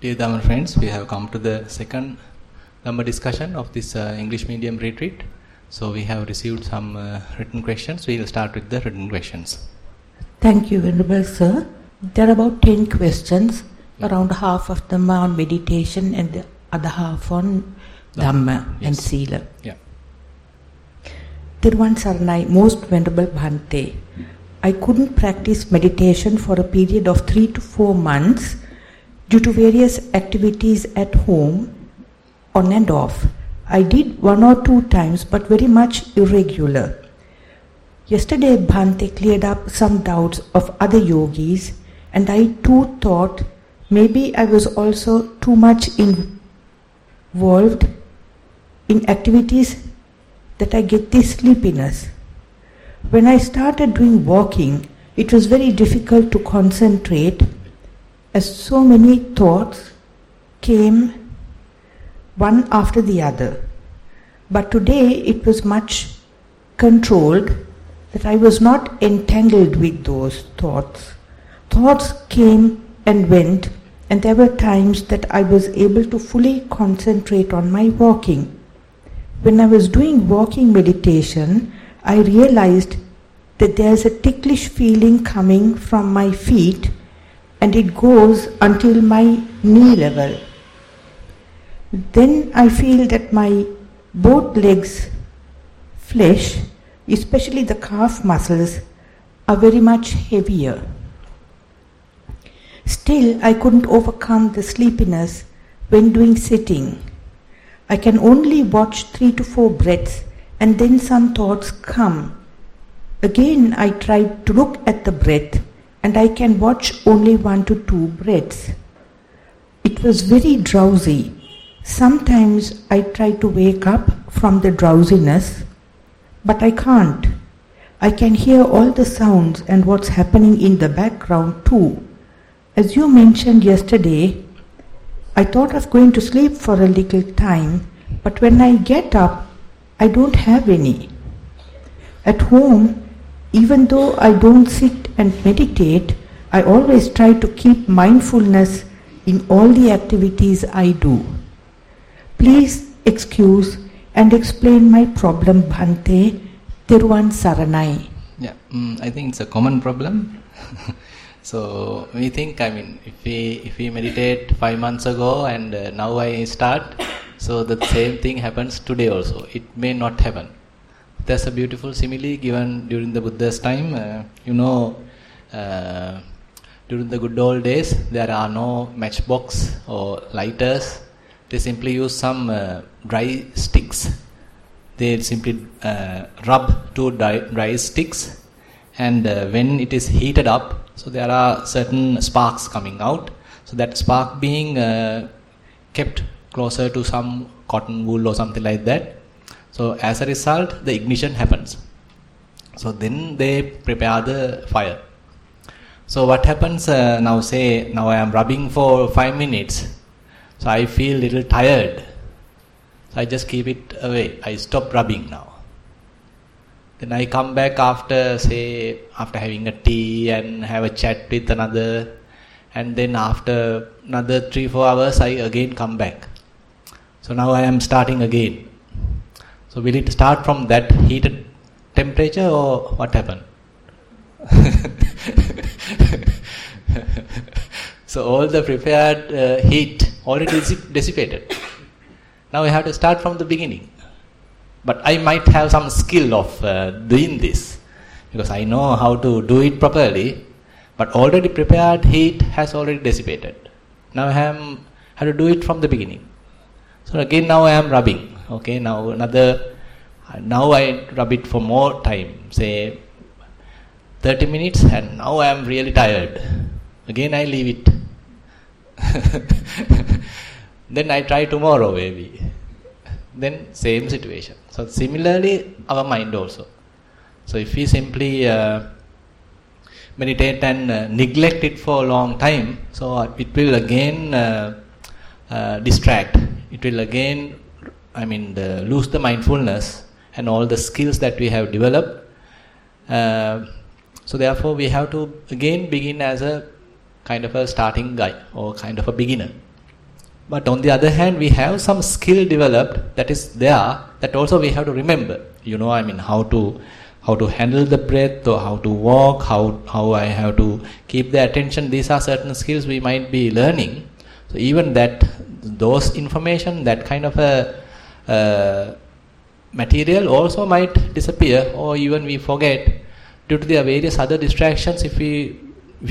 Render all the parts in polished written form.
Dear Dhamma friends, we have come to the second Dhamma discussion of this English medium retreat. So we have received some written questions. We will start with the written questions. Thank you, Venerable Sir. There are about 10 questions, around half of them are on meditation and the other half on Dhamma and Sila. Yeah. Thiruvan Saranai, Most Venerable Bhante, I couldn't practice meditation for a period of 3 to 4 months due to various activities at home, on and off. I did 1 or 2 times, but very much irregular. Yesterday, Bhante cleared up some doubts of other yogis, and I too thought maybe I was also too much involved in activities that I get this sleepiness. When I started doing walking, it was very difficult to concentrate as so many thoughts came one after the other. But today it was much controlled, that I was not entangled with those thoughts. Thoughts came and went, and there were times that I was able to fully concentrate on my walking. When I was doing walking meditation, I realized that there's a ticklish feeling coming from my feet, and it goes until my knee level. Then I feel that my both legs' flesh, especially the calf muscles, are very much heavier. Still, I couldn't overcome the sleepiness when doing sitting. I can only watch 3 to 4 breaths, and then some thoughts come. Again, I tried to look at the breath, and I can watch only 1 to 2 breaths. It was very drowsy. Sometimes I try to wake up from the drowsiness, but I can't. I can hear all the sounds and what's happening in the background too. As you mentioned yesterday, I thought of going to sleep for a little time, but when I get up, I don't have any. At home, even though I don't sit and meditate, I always try to keep mindfulness in all the activities I do. Please excuse and explain my problem, Bhante. Thiruvan Saranai. Yeah, I think it's a common problem. So we think, if we meditate 5 months ago and now I start, so the same thing happens today also. It may not happen. There's a beautiful simile given during the Buddha's time. During the good old days, there are no matchbox or lighters. They simply use some dry sticks. They simply rub 2 dry sticks, and when it is heated up, so there are certain sparks coming out. So that spark being kept closer to some cotton wool or something like that. So as a result, the ignition happens. So then they prepare the fire. So what happens now? Say now I am rubbing for 5 minutes. So I feel a little tired. So I just keep it away. I stop rubbing now. Then I come back after having a tea and have a chat with another. And then after another 3-4 hours, I again come back. So now I am starting again. So will it start from that heated temperature or what happened? So all the prepared heat already dissipated. Now I have to start from the beginning. But I might have some skill of doing this, because I know how to do it properly. But already prepared heat has already dissipated. Now I have to do it from the beginning. So again now I am rubbing. Okay, now I rub it for more time, say 30 minutes, and now I am really tired. Again I leave it. Then I try tomorrow maybe. Then same situation. So similarly our mind also. So if we simply meditate and neglect it for a long time, so it will again distract. It will again lose the mindfulness and all the skills that we have developed. So therefore we have to again begin as a kind of a starting guy or kind of a beginner. But on the other hand, we have some skill developed that is there, that also we have to remember. How to handle the breath, or how to walk, how I have to keep the attention. These are certain skills we might be learning. So even those information, that kind of a material also might disappear, or even we forget due to the various other distractions if we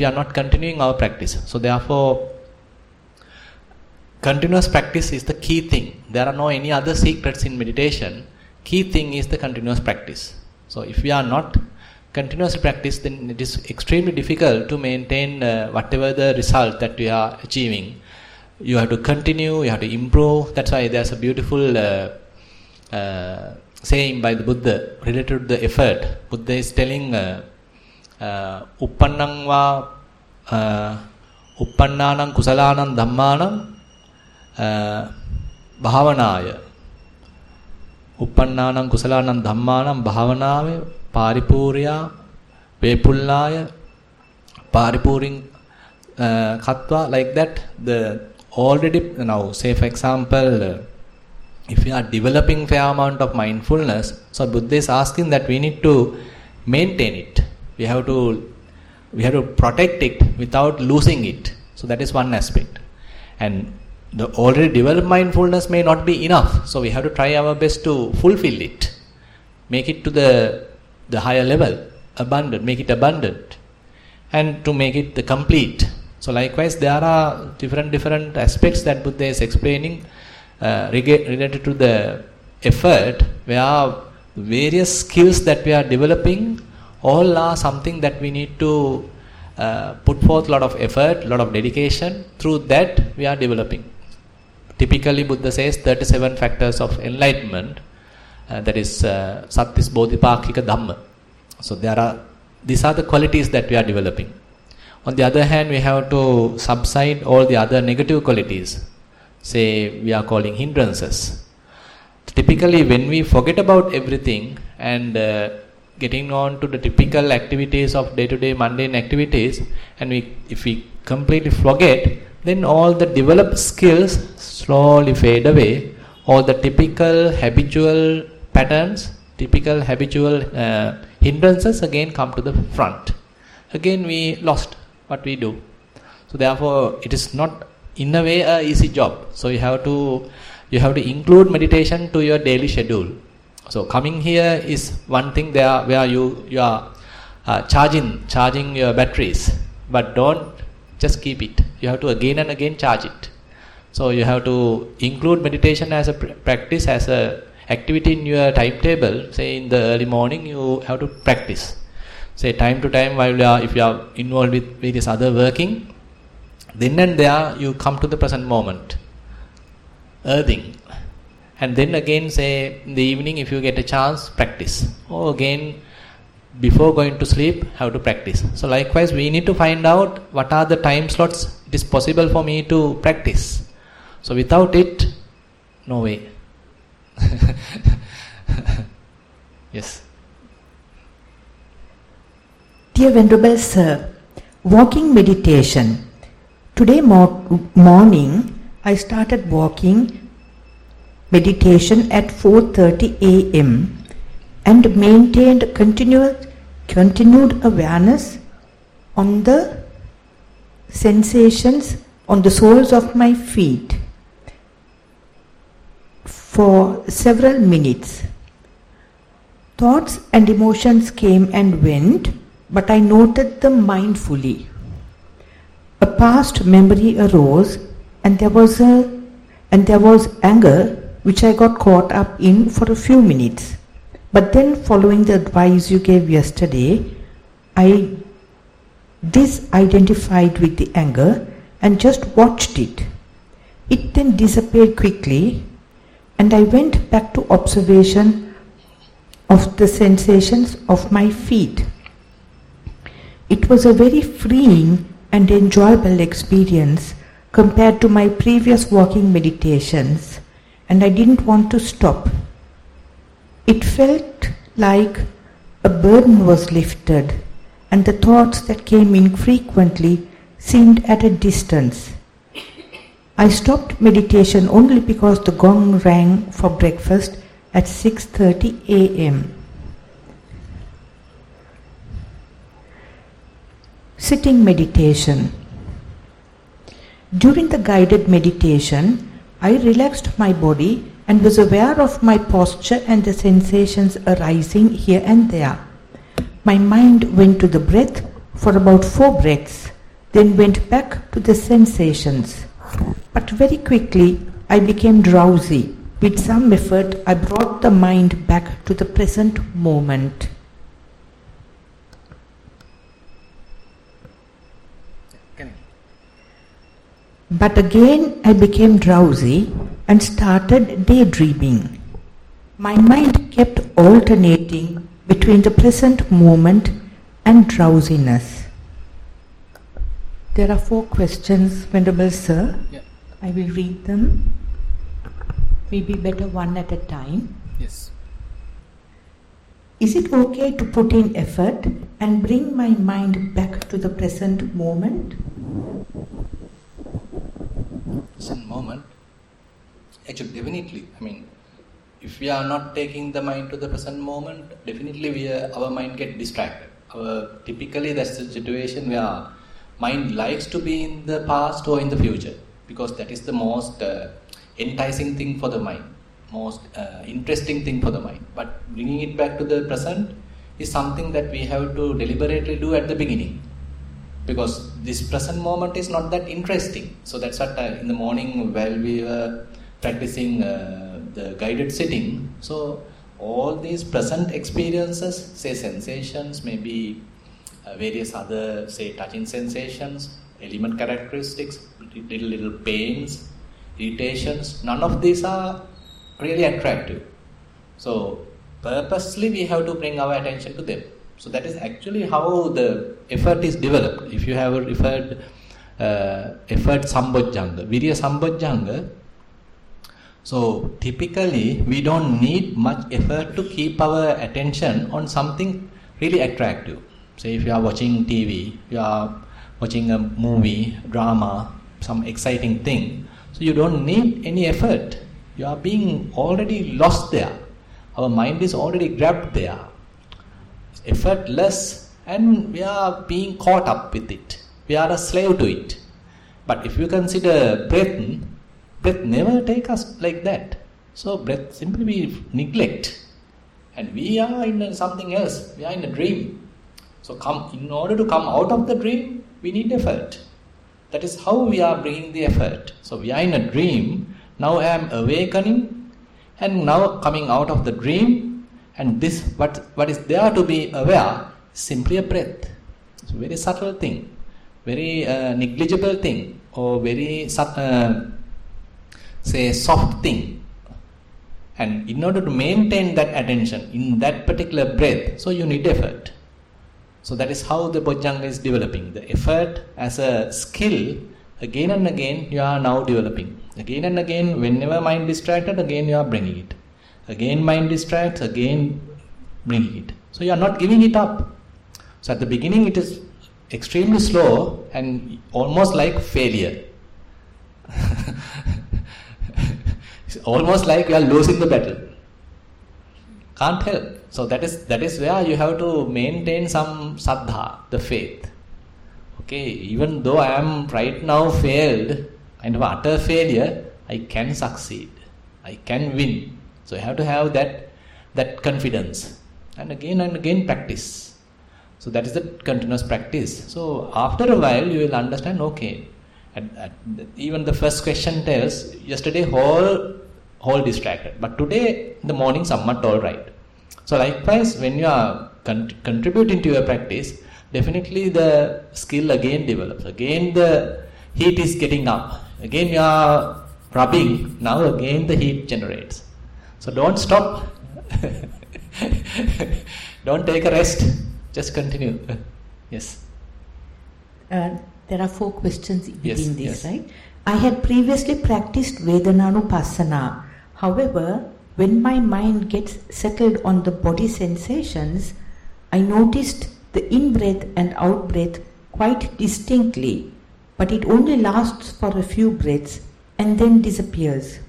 are not continuing our practice. So therefore, continuous practice is the key thing. There are no any other secrets in meditation. Key thing is the continuous practice. So if we are not continuous practice, then it is extremely difficult to maintain whatever the result that we are achieving. You have to continue, you have to improve. That's why there's a beautiful saying by the Buddha related to the effort. Buddha is telling uppannang va uppannanam kusalanam dhammanam bhavanaya. Uppannanam kusalanam dhammanam bhavanaya paripurya vepullaya paripuring katva, like that. The already now, say for example, if we are developing fair amount of mindfulness, so Buddha is asking that we need to maintain it. We have to protect it without losing it. So that is one aspect. And the already developed mindfulness may not be enough. So we have to try our best to fulfill it, make it to the higher level, abundant, make it abundant, and to make it the complete. So likewise, there are different aspects that Buddha is explaining related to the effort, where various skills that we are developing all are something that we need to put forth a lot of effort, a lot of dedication. Through that we are developing. Typically Buddha says 37 factors of enlightenment, that is Sattis Bodhipakkhika Dhamma. So these are the qualities that we are developing. On the other hand, we have to subside all the other negative qualities. Say we are calling hindrances. Typically when we forget about everything and getting on to the typical activities of day-to-day mundane activities, and if we completely forget, then all the developed skills slowly fade away. All the typical habitual patterns, typical habitual hindrances again come to the front. Again we lost what we do. So therefore it is not in a way a easy job. So you have to include meditation to your daily schedule. So coming here is one thing there where you are charging your batteries, but don't just keep it. You have to again and again charge it. So you have to include meditation as a practice, as a activity in your timetable. Say in the early morning you have to practice. Say time to time if you are involved with various other working, then and there you come to the present moment, earthing. And then again, say in the evening, if you get a chance, practice. Or again, before going to sleep, have to practice. So likewise, we need to find out what are the time slots it is possible for me to practice. So without it, no way. Yes. Dear Venerable Sir, walking meditation. Today morning, I started walking meditation at 4:30 a.m. and maintained continued awareness on the sensations on the soles of my feet for several minutes. Thoughts and emotions came and went, but I noted them mindfully. A past memory arose, and there was anger which I got caught up in for a few minutes. But then, following the advice you gave yesterday, I disidentified with the anger and just watched it. It then disappeared quickly, and I went back to observation of the sensations of my feet. It was a very freeing and enjoyable experience compared to my previous walking meditations, and I didn't want to stop. It felt like a burden was lifted, and the thoughts that came in frequently seemed at a distance. I stopped meditation only because the gong rang for breakfast at 6:30 a.m. Sitting meditation. During the guided meditation, I relaxed my body and was aware of my posture and the sensations arising here and there. My mind went to the breath for about 4 breaths, then went back to the sensations. But very quickly I became drowsy. With some effort, I brought the mind back to the present moment. But again I became drowsy and started daydreaming. My mind kept alternating between the present moment and drowsiness. There are 4 questions, Venerable Sir. Yeah. I will read them. Maybe better one at a time. Yes. Is it okay to put in effort and bring my mind back to the present moment? Present moment? Actually, definitely. If we are not taking the mind to the present moment, definitely our mind get distracted. Typically, that's the situation where mind likes to be in the past or in the future, because that is the most enticing thing for the mind, most interesting thing for the mind. But bringing it back to the present is something that we have to deliberately do at the beginning, because this present moment is not that interesting. So that's what in the morning while we were practicing the guided sitting, so all these present experiences, say sensations, maybe various other, say touching sensations, element characteristics, little pains, irritations, none of these are really attractive. So purposely we have to bring our attention to them. So that is actually how the effort is developed. If you have referred effort sambojjhanga, virya sambojjhanga, so typically we don't need much effort to keep our attention on something really attractive. Say if you are watching TV, you are watching a movie, drama, some exciting thing, so you don't need any effort. You are being already lost there. Our mind is already grabbed there. It's effortless, and we are being caught up with it. We are a slave to it. But if you consider breath never take us like that. So breath simply we neglect, and we are in something else. We are in a dream. So in order to come out of the dream, we need effort. That is how we are bringing the effort. So we are in a dream. Now I am awakening, and now coming out of the dream, and this what is there to be aware is simply a breath. It's a very subtle thing, very negligible thing, or very say soft thing. And in order to maintain that attention in that particular breath, so you need effort. So that is how the bojjhanga is developing. The effort as a skill, again and again you are now developing. Again and again, whenever mind distracted, again you are bringing it. Again mind distracts, again bringing it. So you are not giving it up. So at the beginning it is extremely slow and almost like failure. It's almost like you are losing the battle. Can't help. So that is where you have to maintain some saddha, the faith. Okay, even though I am right now failed, kind of utter failure, I can succeed. I can win. So you have to have that confidence. And again practice. So that is the continuous practice. So after a while you will understand, okay, even the first question tells, yesterday whole distracted, but today in the morning somewhat all right. So likewise, when you are contributing to your practice, definitely the skill again develops. Again the heat is getting up. Again you are rubbing. Now again the heat generates. So don't stop. Don't take a rest. Just continue. Yes. There are 4 questions within this, yes. right? I had previously practiced Vedananupassana. However, when my mind gets settled on the body sensations, I noticed the in-breath and out-breath quite distinctly, but it only lasts for a few breaths and then disappears.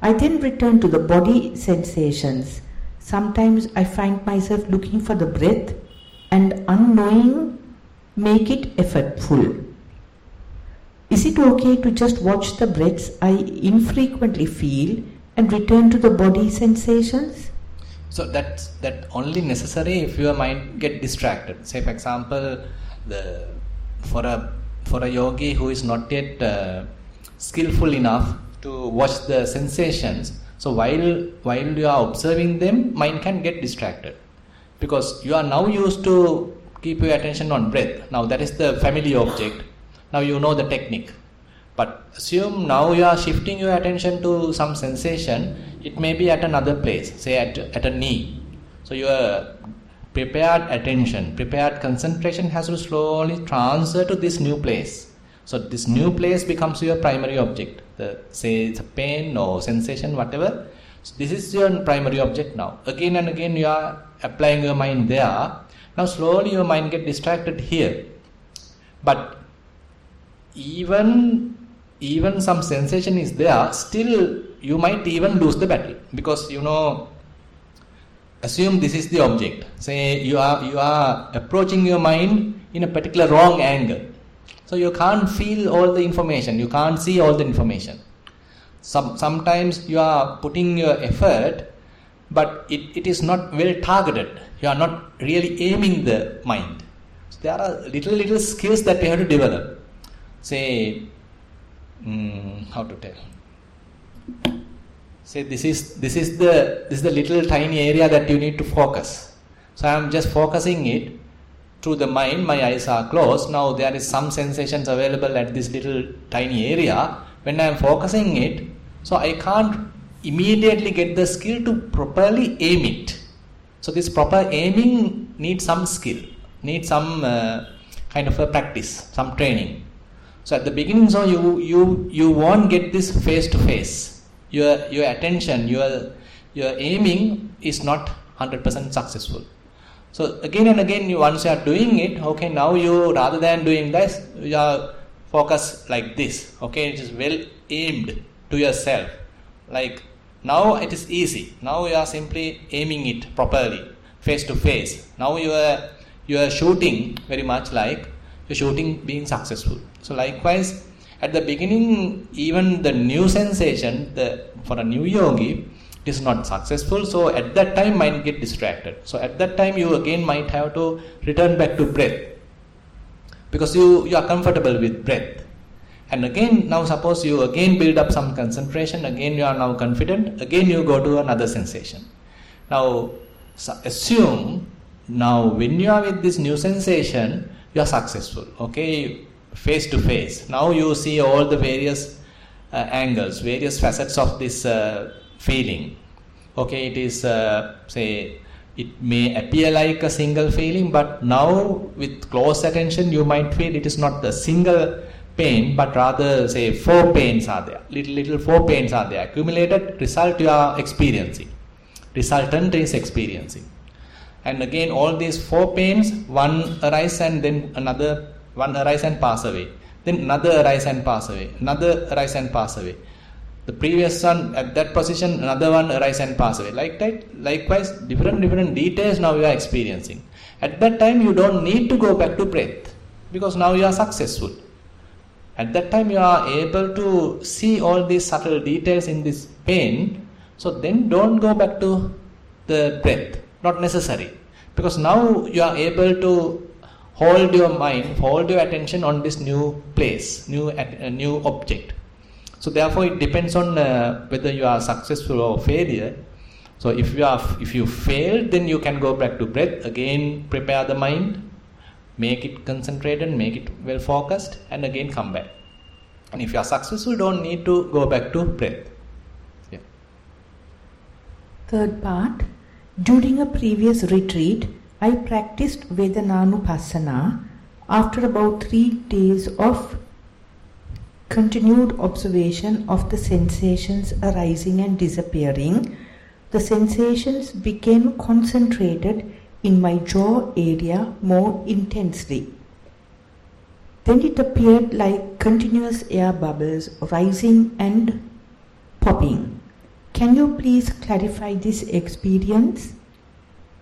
I then return to the body sensations. Sometimes I find myself looking for the breath and unknowing make it effortful. Is it okay to just watch the breaths I infrequently feel and return to the body sensations? So that only necessary if your mind get distracted. Say for example, for a yogi who is not yet skillful enough to watch the sensations, so while you are observing them, mind can get distracted because you are now used to keep your attention on breath. Now that is the familiar object. Now you know the technique. But assume now you are shifting your attention to some sensation. It may be at another place, say at a knee. So your prepared attention, prepared concentration has to slowly transfer to this new place. So this new place becomes your primary object. Say it's a pain or sensation, whatever. So this is your primary object now. Again and again you are applying your mind there. Now slowly your mind gets distracted here. But even some sensation is there, still you might even lose the battle, because assume this is the object. Say you are approaching your mind in a particular wrong angle, so you can't feel all the information, you can't see all the information. Sometimes you are putting your effort, but it is not well targeted. You are not really aiming the mind. So there are little skills that you have to develop. Say how to tell? Say this is the little tiny area that you need to focus. So I am just focusing it through the mind. My eyes are closed. Now there is some sensations available at this little tiny area. When I am focusing it, so I can't immediately get the skill to properly aim it. So this proper aiming needs some skill, needs some kind of a practice, some training. So at the beginning, so you won't get this face to face. Your attention, your aiming is not 100% successful. So again and again, once you are doing it, okay, now you, rather than doing this, you are focus like this. Okay, it is well aimed to yourself. Like now it is easy. Now you are simply aiming it properly, face to face. Now you are shooting very much like your shooting being successful. So likewise, at the beginning, even the new sensation, for a new yogi, it is not successful. So at that time, mind get distracted. So at that time, you again might have to return back to breath, because you are comfortable with breath. And again, now suppose you again build up some concentration. Again, you are now confident. Again, you go to another sensation. Now assume now when you are with this new sensation, you are successful. Okay, face to face. Now you see all the various angles, various facets of this feeling. Okay, it is say it may appear like a single feeling, but now with close attention you might feel it is not a single pain, but rather say 4 pains are there. Little 4 pains are there. Accumulated result you are experiencing. Resultant is experiencing. And again, all these 4 pains, one arise and then another one arise and pass away. Then another arise and pass away. Another arise and pass away. The previous one at that position, another one arise and pass away. Like that, likewise, different details now you are experiencing. At that time, you don't need to go back to breath, because now you are successful. At that time, you are able to see all these subtle details in this pain. So then don't go back to the breath. Not necessary, because now you are able to hold your mind, hold your attention on this new place, new object. So therefore, it depends on whether you are successful or failure. So if you fail, then you can go back to breath. Again, prepare the mind, make it concentrated, make it well focused, and again come back. And if you are successful, don't need to go back to breath. Yeah. Third part. During a previous retreat, I practiced Vedananupassana after about 3 days of continued observation of the sensations arising and disappearing. The sensations became concentrated in my jaw area more intensely. Then it appeared like continuous air bubbles rising and popping. Can you please clarify this experience?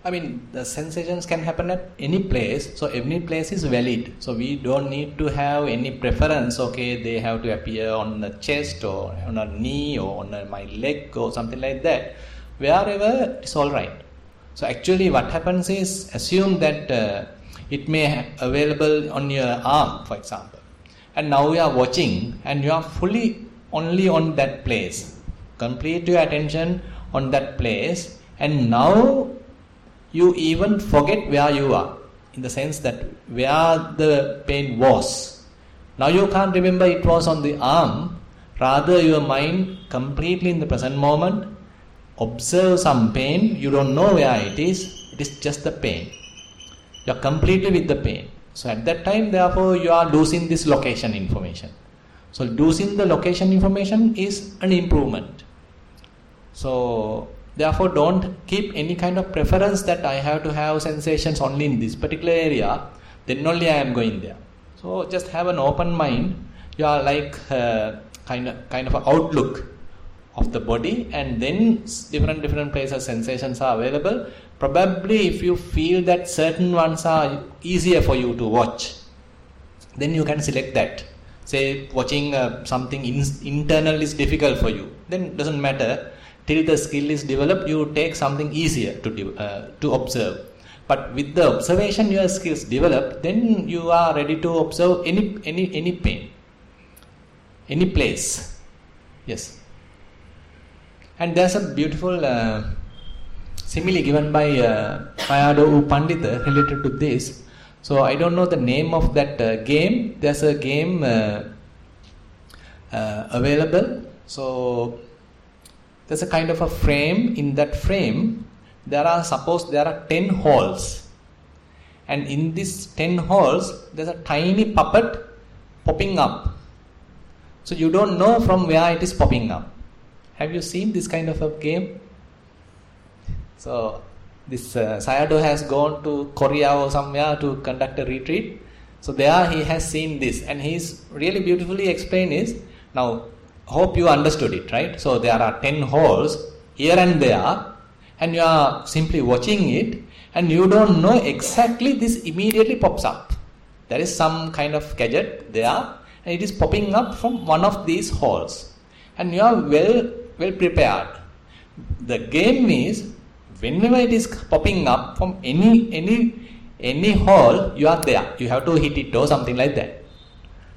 I mean, the sensations can happen at any place, so every place is valid. So we don't need to have any preference, okay, they have to appear on the chest or on a knee or on my leg or something like that. Wherever, it's alright. So actually what happens is, assume that it may available on your arm, for example. And now you are watching and you are fully only on that place. Complete your attention on that place, and now you even forget where you are, in the sense that where the pain was. Now you can't remember it was on the arm, rather your mind completely in the present moment, observe some pain, you don't know where it is just the pain. You are completely with the pain. So at that time, therefore, you are losing this location information. So losing the location information is an improvement. So therefore, don't keep any kind of preference that I have to have sensations only in this particular area, then only I am going there. So just have an open mind. You are like kind of an outlook of the body, and then different places sensations are available. Probably if you feel that certain ones are easier for you to watch, then you can select that. Say watching something internal is difficult for you, then it doesn't matter. Till the skill is developed, you take something easier to observe. But with the observation your skills develop, then you are ready to observe any pain, any place. Yes. And there's a beautiful simile given by Panadure Pandita related to this. So I don't know the name of that game. There's a game available. So there's a kind of a frame. In that frame, there are 10 holes. And in these 10 holes, there's a tiny puppet popping up. So you don't know from where it is popping up. Have you seen this kind of a game? So this Sayadaw has gone to Korea or somewhere to conduct a retreat. So there he has seen this, and he's really beautifully explained is, now hope you understood it, right? So there are 10 holes here and there, and you are simply watching it, and you don't know exactly this immediately pops up. There is some kind of gadget there, and it is popping up from one of these holes, and you are well prepared. The game is, whenever it is popping up from any hole, you are there. You have to hit it or something like that.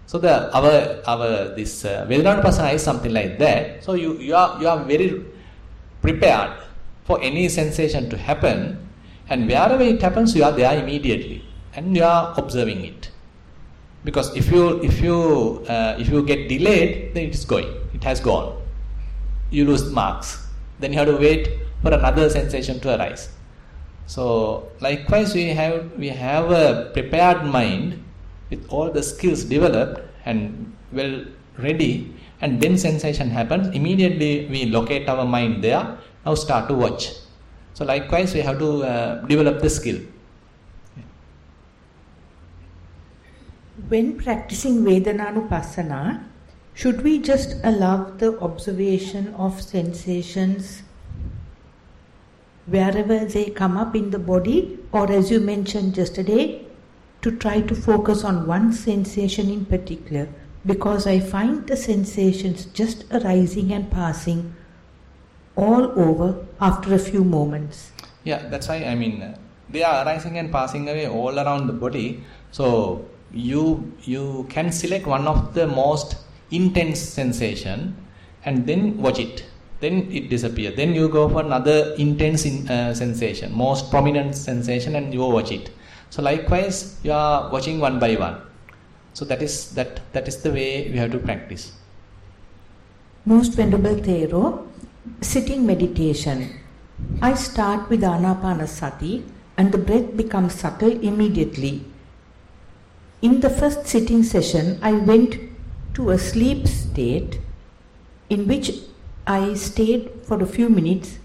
So our this Vedana Vipassana is something like that. So you are very prepared for any sensation to happen, and wherever it happens, you are there immediately, and you are observing it. Because if you get delayed, then it has gone. You lose marks. Then you have to wait for another sensation to arise. So likewise, we have a prepared mind with all the skills developed and well ready, and then sensation happens, immediately we locate our mind there, now start to watch. So likewise, we have to develop the skill. When practicing Vedananupassana, should we just allow the observation of sensations wherever they come up in the body, or as you mentioned yesterday, to try to focus on one sensation in particular? Because I find the sensations just arising and passing all over after a few moments. Yeah, that's why they are arising and passing away all around the body. So you can select one of the most intense sensation and then watch it. Then it disappears. Then you go for another intense sensation, most prominent sensation, and you watch it. So likewise, you are watching one by one. So that is the way we have to practice. Most Venerable Thero, sitting meditation. I start with Anapanasati and the breath becomes subtle immediately. In the first sitting session, I went to a sleep state in which I stayed for a few minutes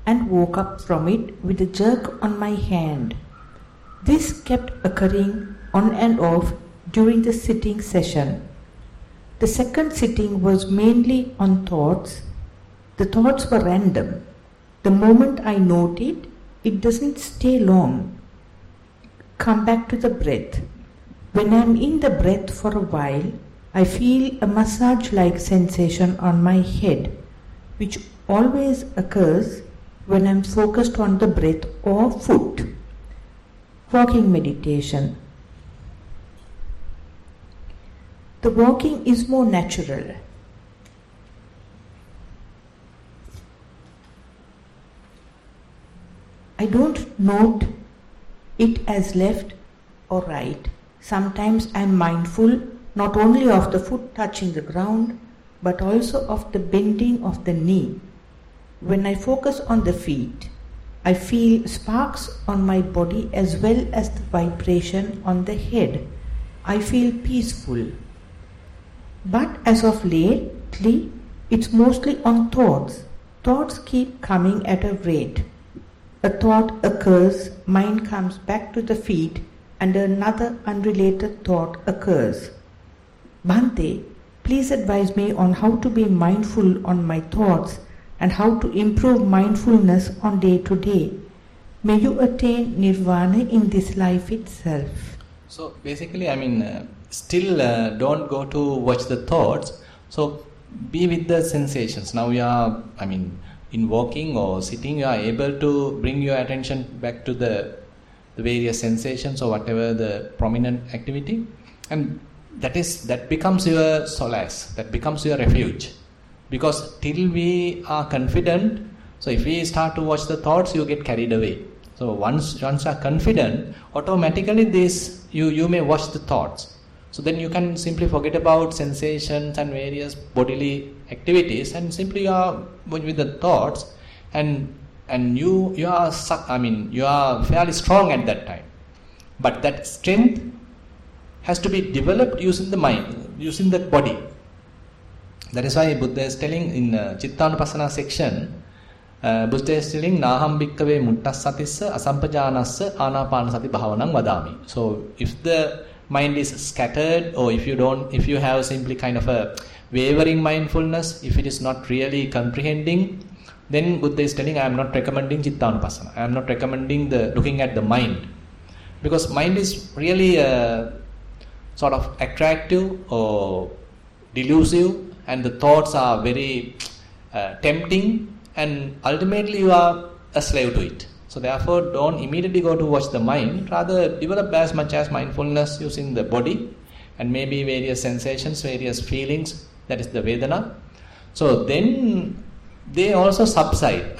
and woke up from it with a jerk on my hand. This kept occurring on and off during the sitting session. The second sitting was mainly on thoughts. The thoughts were random. The moment I note it, it doesn't stay long. Come back to the breath. When I'm in the breath for a while, I feel a massage-like sensation on my head, which always occurs when I'm focused on the breath or foot. Walking meditation. The walking is more natural. I don't note it as left or right. Sometimes I am mindful not only of the foot touching the ground, but also of the bending of the knee. When I focus on the feet, I feel sparks on my body as well as the vibration on the head. I feel peaceful. But as of lately, it's mostly on thoughts. Thoughts keep coming at a rate. A thought occurs, mind comes back to the feet, and another unrelated thought occurs. Bhante, please advise me on how to be mindful on my thoughts and how to improve mindfulness on day to day. May you attain nirvana in this life itself. So basically, still don't go to watch the thoughts. So be with the sensations. Now you are, in walking or sitting, you are able to bring your attention back to the various sensations or whatever the prominent activity, and that becomes your solace, that becomes your refuge. Because till we are confident, so if we start to watch the thoughts, you get carried away. So once you are confident, automatically you may watch the thoughts. So then you can simply forget about sensations and various bodily activities, and simply you are with the thoughts, and you are fairly strong at that time. But that strength has to be developed using the mind, using the body. That is why Buddha is telling in Chittanupassana section, Buddha is telling Naham bhikkave muttasatissa asampajanassa anapanasati bhavanam vadami. So if the mind is scattered, or if you have simply kind of a wavering mindfulness, if it is not really comprehending, then Buddha is telling, I am not recommending Chittanupassana. I am not recommending looking at the mind, because mind is really sort of attractive or delusive, and the thoughts are very tempting, and ultimately you are a slave to it. So therefore, don't immediately go to watch the mind. Rather, develop as much as mindfulness using the body, and maybe various sensations, various feelings. That is the Vedana. So then they also subside.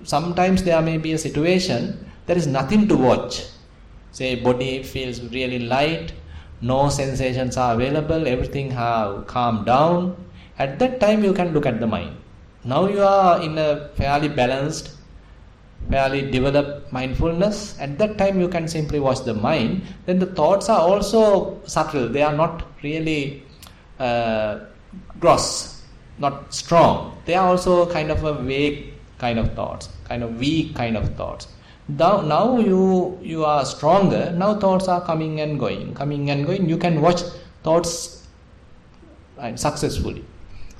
Sometimes there may be a situation there is nothing to watch. Say body feels really light, no sensations are available, everything have calmed down. At that time you can look at the mind. Now you are in a fairly balanced, fairly developed mindfulness. At that time you can simply watch the mind. Then the thoughts are also subtle. They are not really gross, not strong. They are also kind of a vague kind of thoughts, kind of weak kind of thoughts. Now you are stronger. Now thoughts are coming and going. You can watch thoughts successfully.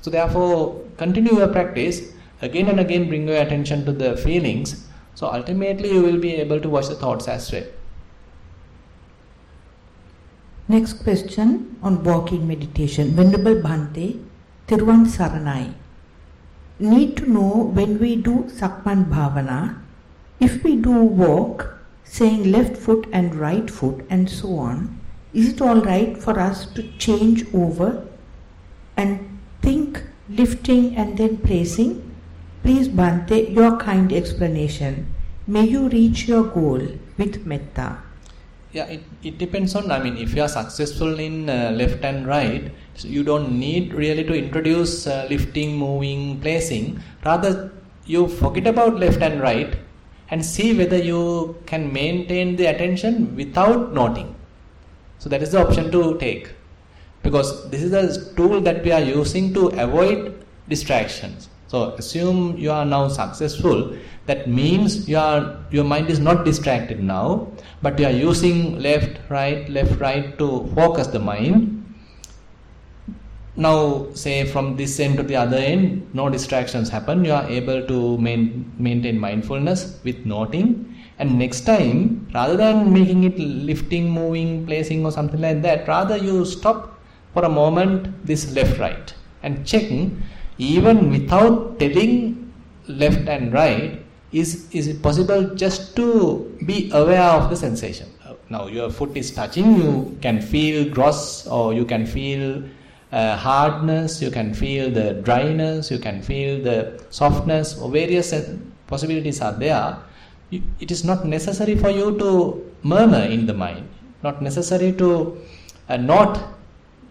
So therefore, continue your practice. Again and again bring your attention to the feelings. So ultimately you will be able to watch the thoughts as well. Next question on walking meditation. Venerable Bhante, Thiruvan Saranai. Need to know when we do Sakman Bhavana, if we do walk, saying left foot and right foot and so on, is it all right for us to change over and think lifting and then placing? Please Bhante, your kind explanation. May you reach your goal with metta. Yeah, it depends on, if you are successful in left and right, so you don't need really to introduce lifting, moving, placing. Rather, you forget about left and right and see whether you can maintain the attention without noting. So that is the option to take, because this is a tool that we are using to avoid distractions. So assume you are now successful. That means your mind is not distracted now, but you are using left, right to focus the mind. Now, say from this end to the other end, no distractions happen. You are able to maintain mindfulness with noting. And next time, rather than making it lifting, moving, placing or something like that, rather you stop for a moment this left, right and checking, even without telling left and right, is it possible just to be aware of the sensation. Now your foot is touching, you can feel gross, or you can feel hardness, you can feel the dryness, you can feel the softness, or various possibilities are there. It is not necessary for you to murmur in the mind, not necessary to not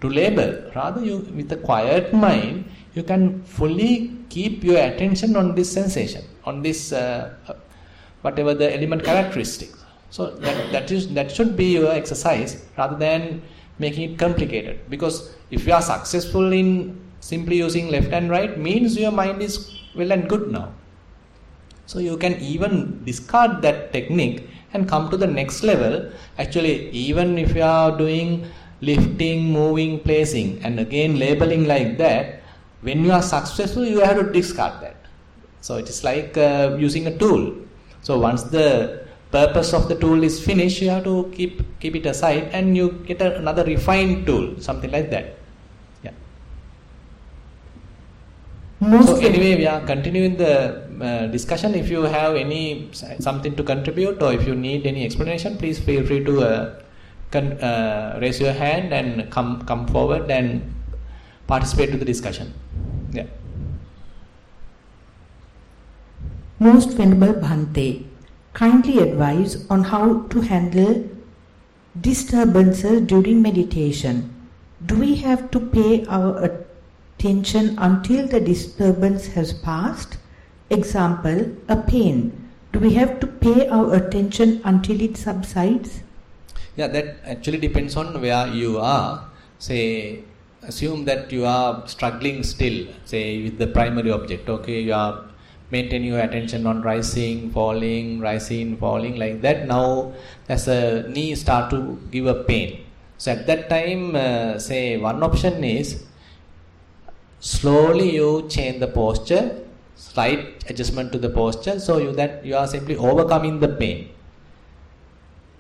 to label. Rather, you with a quiet mind, you can fully keep your attention on this sensation, on this whatever the element characteristics. So that should be your exercise, rather than making it complicated. Because if you are successful in simply using left and right, means your mind is well and good now. So you can even discard that technique and come to the next level. Actually, even if you are doing lifting, moving, placing, and again labeling like that, when you are successful, you have to discard that. So it is like using a tool. So once the purpose of the tool is finished, you have to keep it aside, and you get another refined tool, something like that. Yeah. So anyway, we are continuing the discussion. If you have something to contribute, or if you need any explanation, please feel free to raise your hand and come forward and participate to the discussion. Yeah. Most Venerable Bhante, kindly advise on how to handle disturbances during meditation. Do we have to pay our attention until the disturbance has passed? Example, a pain. Do we have to pay our attention until it subsides? Yeah, that actually depends on where you are. Say, assume that you are struggling still, say with the primary object. Okay, you are maintaining your attention on rising, falling, like that. Now, as a knee start to give a pain. So at that time, say one option is slowly you change the posture, slight adjustment to the posture, so you are simply overcoming the pain.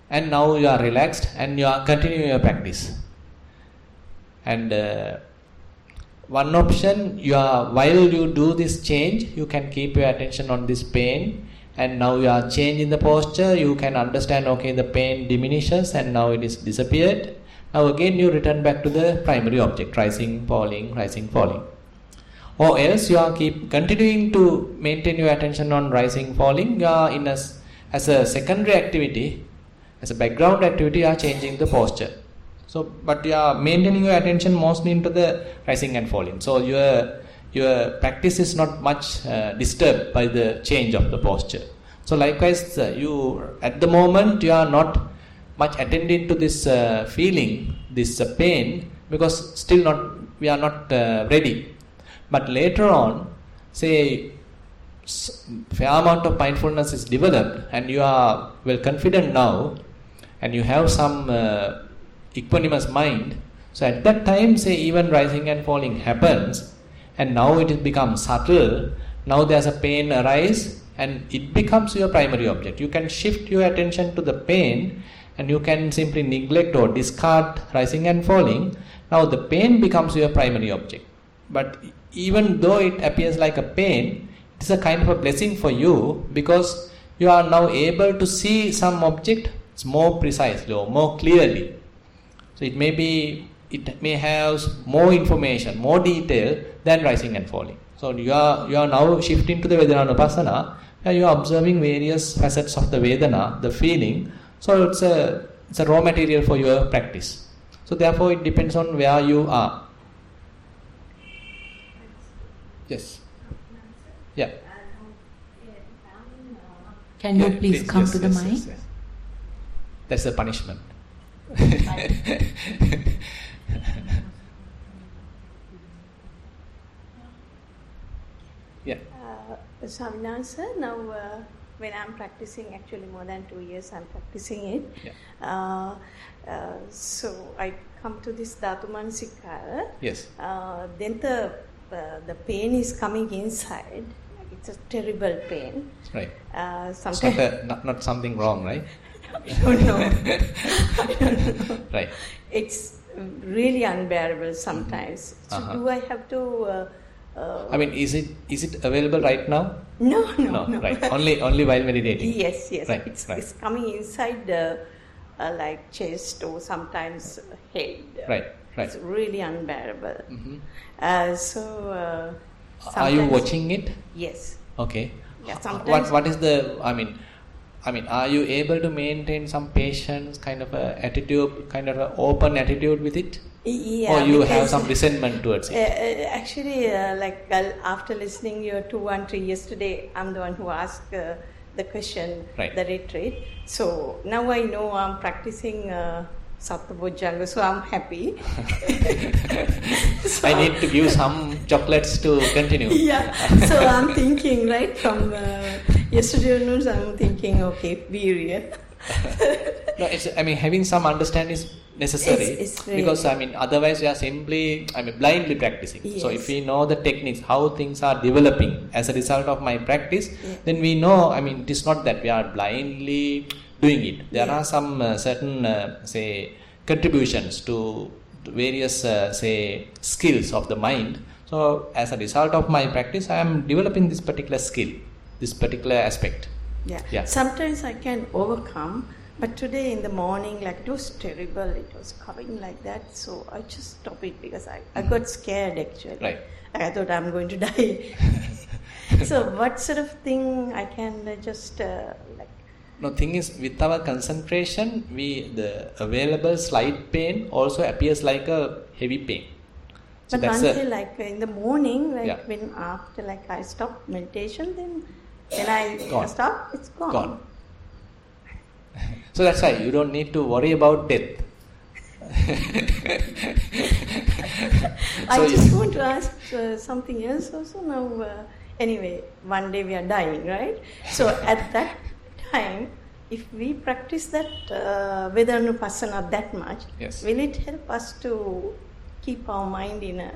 And now you are relaxed and you are continuing your practice. And one option, while you do this change, you can keep your attention on this pain, and now you are changing the posture. You can understand, okay, the pain diminishes and now it is disappeared. Now again you return back to the primary object, rising, falling. Or else you are continuing to maintain your attention on rising, falling. You are as a secondary activity, as a background activity, you are changing the posture. So, but you are maintaining your attention mostly into the rising and falling. So your practice is not much disturbed by the change of the posture. So likewise, you at the moment you are not much attending to this feeling, this pain, because we are not ready. But later on, say fair amount of mindfulness is developed, and you are well confident now, and you have some equanimous mind. So at that time, say even rising and falling happens, and now it becomes subtle. Now there's a pain arise, and it becomes your primary object. You can shift your attention to the pain, and you can simply neglect or discard rising and falling. Now the pain becomes your primary object. But even though it appears like a pain, it is a kind of a blessing for you, because you are now able to see some object more precisely or more clearly. So it may have more information, more detail than rising and falling. So you are now shifting to the Vedana Vipassana, and you are observing various facets of the Vedana, the feeling. So it's a raw material for your practice. So therefore it depends on where you are. Yes. Yeah. Can you please come to the mic? Yes. That's a punishment. Yeah. Swaminasa, now when I'm practicing, actually more than 2 years I'm practicing it. Yeah. So I come to this Dhatu Manasikara. Yes. Then the pain is coming inside. It's a terrible pain. Right. Sometimes It's not something wrong, right? I don't know. I don't know. Right. It's really unbearable sometimes. So do I have to? I mean, is it available right now? No. Right. Only while meditating. Yes. Right. It's coming inside like chest or sometimes head. Right. It's really unbearable. So. Are you watching it? Yes. Okay. Yeah, sometimes. What is the? I mean, are you able to maintain some patience, kind of a attitude, kind of an open attitude with it? Yeah. Or you have some resentment towards it? Actually, after listening your 2 and 3 yesterday, I'm the one who asked the question, right. The retreat. So now I know I'm practicing Sattva-Bojjhanga, so I'm happy. I need to give some chocolates to continue. Yeah, so I'm thinking, right, from yesterday onwards, I'm thinking, okay, be real. No, having some understanding is necessary. It's really because, otherwise we are simply, blindly practicing. Yes. So if we know the techniques, how things are developing as a result of my practice, then we know, it is not that we are blindly doing it. There are some certain, contributions to various, skills of the mind. So as a result of my practice, I am developing this particular skill, this particular aspect. Yeah. Sometimes I can overcome, but today in the morning, like it was terrible. It was coming like that, so I just stopped it because I got scared actually. Right. I thought I'm going to die. So what sort of thing I can just No, thing is, with our concentration, the available slight pain also appears like a heavy pain. So but until in the morning, when after I stop meditation, then I stop, it's gone. So that's why you don't need to worry about death. I just want to ask something else also now. Anyway, one day we are dying, right? So at that time, if we practice that Vedanupassana that much, will it help us to keep our mind in a...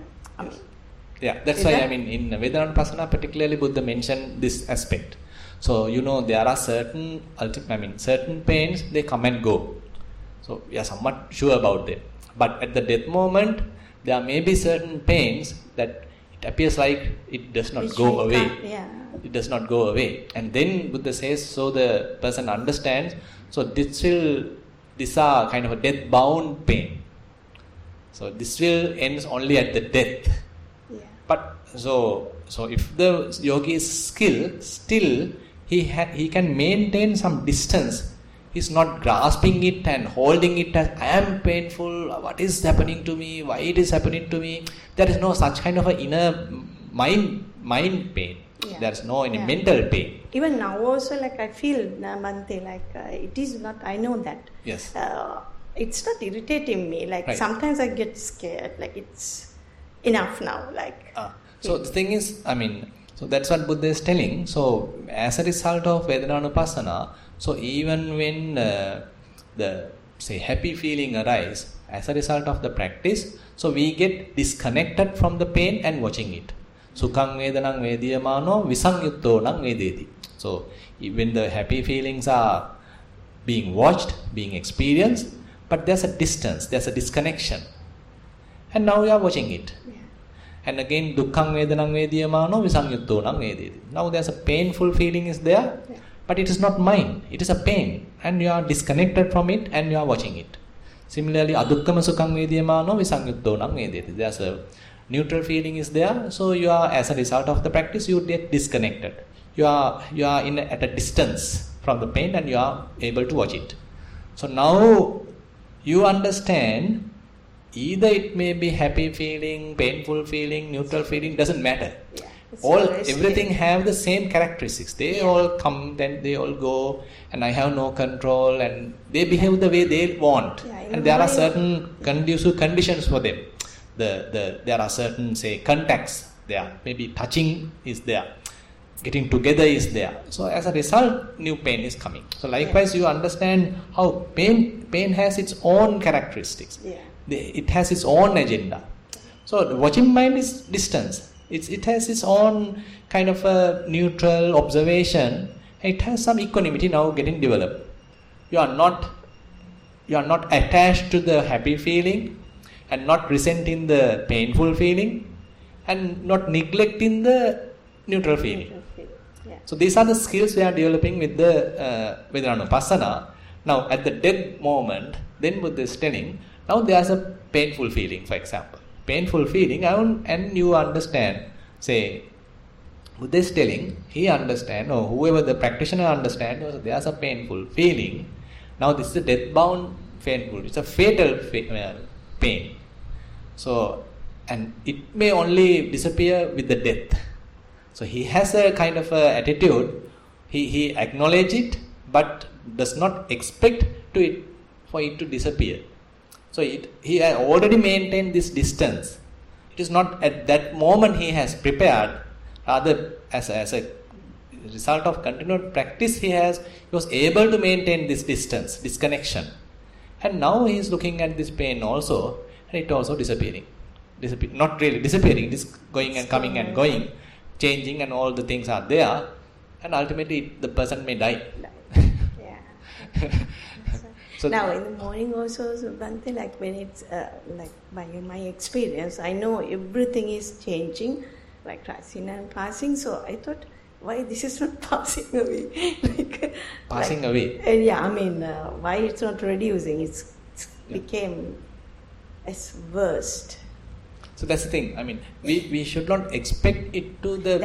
Yeah, that's why in Vedanupassana particularly Buddha mentioned this aspect. So there are certain pains, they come and go. So we are somewhat sure about them. But at the death moment, there may be certain pains that it appears like it does not go away. It does not go away. And then Buddha says, so the person understands, so these are kind of a death-bound pain. So this will ends only at the death. But so if the yogi is skilled, still he can maintain some distance. He's not grasping it and holding it as I am painful, what is happening to me, why it is happening to me. There is no such kind of an inner mind pain. There is no any mental pain. Even now also I feel, Bhante, it is not, I know that. Yes. It's not irritating me. Sometimes I get scared, it's enough now. So the thing is, so that's what Buddha is telling. So as a result of Vedanupassana, so even when the happy feeling arises as a result of the practice, so we get disconnected from the pain and watching it. Sukhang vedanang vediyamano visangyutto nang vedeti. So when the happy feelings are being watched, being experienced, but there's a distance, there's a disconnection. And now we are watching it. And again, dukkhang vedanang vediyamano visangyutto nang vedeti. Now there's a painful feeling is there, but it is not mine. It is a pain. And you are disconnected from it and you are watching it. Similarly, adukkama sukhang vediyamano visangyutto nang vedeti. There's a neutral feeling is there. So you are, as a result of the practice, you get disconnected. You are at a distance from the pain and you are able to watch it. So now you understand, either it may be happy feeling, painful feeling, neutral feeling, doesn't matter. Everything have the same characteristics. They all come, then they all go, and I have no control, and they behave the way they want. And there are certain conducive conditions for them. There are certain, contacts there. Maybe touching is there. Getting together is there. So as a result, new pain is coming. So likewise, you understand how pain has its own characteristics. Yeah. It has its own agenda. So the watching mind is distance. It has its own kind of a neutral observation. It has some equanimity now getting developed. You are not attached to the happy feeling, and not resenting the painful feeling, and not neglecting the neutral feeling. Yeah. So these are the skills we are developing with the Vipassana. Now at the death moment, then Buddha is telling, now there is a painful feeling, for example. Painful feeling, and you understand, say, Buddha is telling, he understands, or whoever the practitioner understands, there is a painful feeling. Now this is a death-bound painful, it's a fatal pain. So, and it may only disappear with the death. So he has a kind of a attitude, he acknowledges it, but does not expect for it to disappear. So he has already maintained this distance. It is not at that moment he has prepared, rather as a result of continued practice he was able to maintain this distance, this connection. And now he is looking at this pain also, and it also disappearing. Not really disappearing, it is going and coming and going, changing, and all the things are there, and ultimately the person may die. Yeah. So now in the morning also, Bhante, like when it's like by my experience, I know everything is changing, like rising and passing. So I thought, why this is not passing away? Passing away? Yeah, I mean, why it's not reducing? It's became as worst. So that's the thing. I mean, we should not expect it to the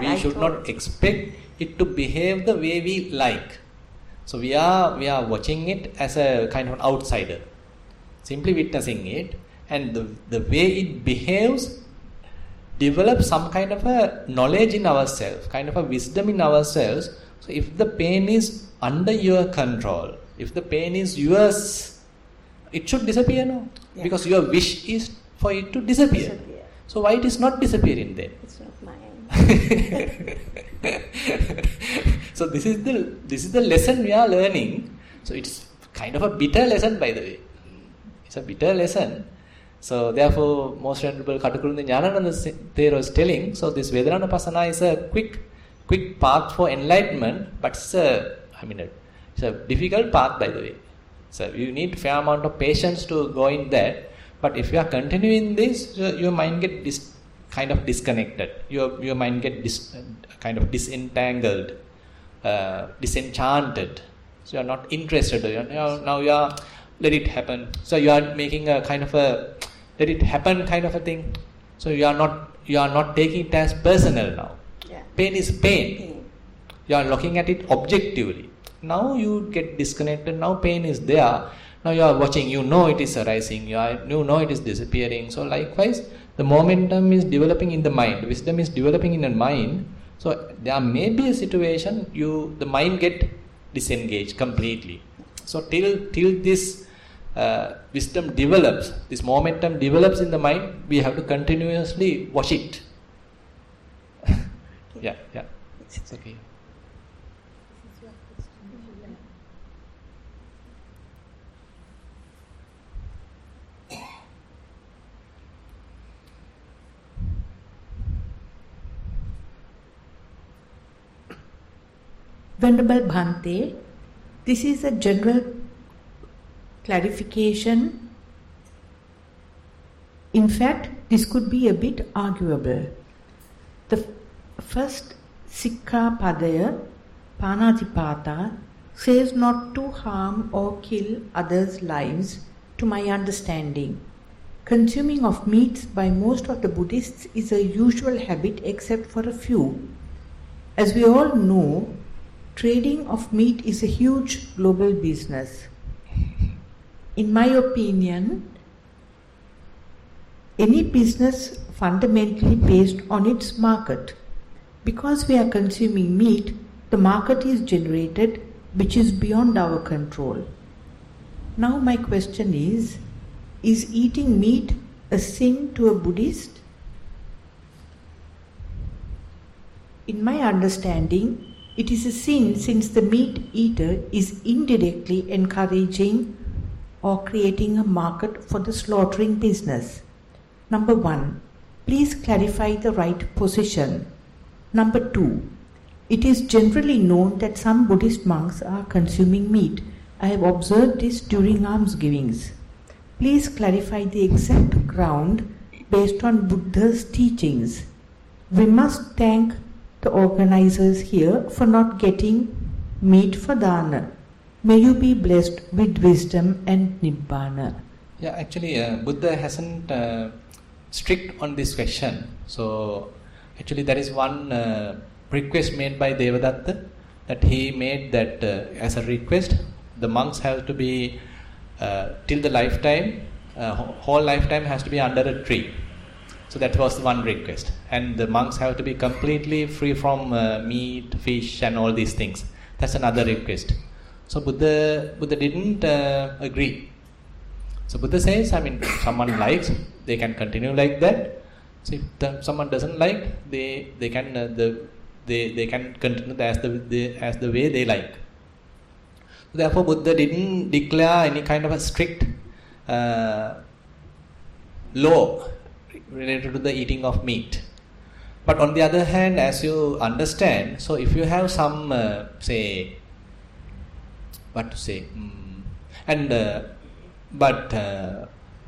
we should not expect it to behave the way we like. So we are watching it as a kind of an outsider, simply witnessing it, and the way it behaves develops some kind of a knowledge in ourselves, kind of a wisdom in ourselves. So if the pain is under your control, if the pain is yours, it should disappear, no? Yeah. Because your wish is for it to disappear. So why it is not disappearing then? It's not mine. So this is the lesson we are learning. So it's kind of a bitter lesson, by the way. It's a bitter lesson. So therefore, most venerable Katakulunda Jnanananda Thero is telling, so this Vedananupassana is a quick path for enlightenment, but it's a difficult path, by the way. So you need fair amount of patience to go in that. But if you are continuing this, your mind get kind of disconnected. Your mind get kind of disentangled, disenchanted. So you are not interested. Now you are let it happen. So you are making a kind of a let it happen kind of a thing. So you are not taking it as personal now. Yeah. Pain is pain. You are looking at it objectively. Now you get disconnected. Now pain is there. Now you are watching. You know it is arising. You know it is disappearing. So likewise, the momentum is developing in the mind. Wisdom is developing in the mind. So there may be a situation the mind get disengaged completely. So till this wisdom develops, this momentum develops in the mind, we have to continuously watch it. Yeah, it's okay. Venerable Bhante, this is a general clarification. In fact, this could be a bit arguable. The first Sikkhapadaya, Panadipata, says not to harm or kill others' lives, to my understanding. Consuming of meats by most of the Buddhists is a usual habit except for a few. As we all know, trading of meat is a huge global business. In my opinion, any business fundamentally based on its market. Because we are consuming meat, the market is generated which is beyond our control. Now my question is eating meat a sin to a Buddhist? In my understanding, it is a sin since the meat eater is indirectly encouraging or creating a market for the slaughtering business. Number 1. Please clarify the right position. Number 2. It is generally known that some Buddhist monks are consuming meat. I have observed this during almsgivings. Please clarify the exact ground based on Buddha's teachings. We must thank the organizers here for not getting meat for dana. May you be blessed with wisdom and nibbana. Yeah, actually, Buddha hasn't strict on this question. So, actually, there is one request made by Devadatta that he made that as a request, the monks have to be till the lifetime, whole lifetime has to be under a tree. So that was one request, and the monks have to be completely free from meat, fish, and all these things. That's another request. So Buddha didn't agree. So Buddha says, I mean, if someone likes, they can continue like that. So if someone doesn't like, they can continue as the way they like. Therefore, Buddha didn't declare any kind of a strict law related to the eating of meat. But on the other hand, as you understand, so if you have some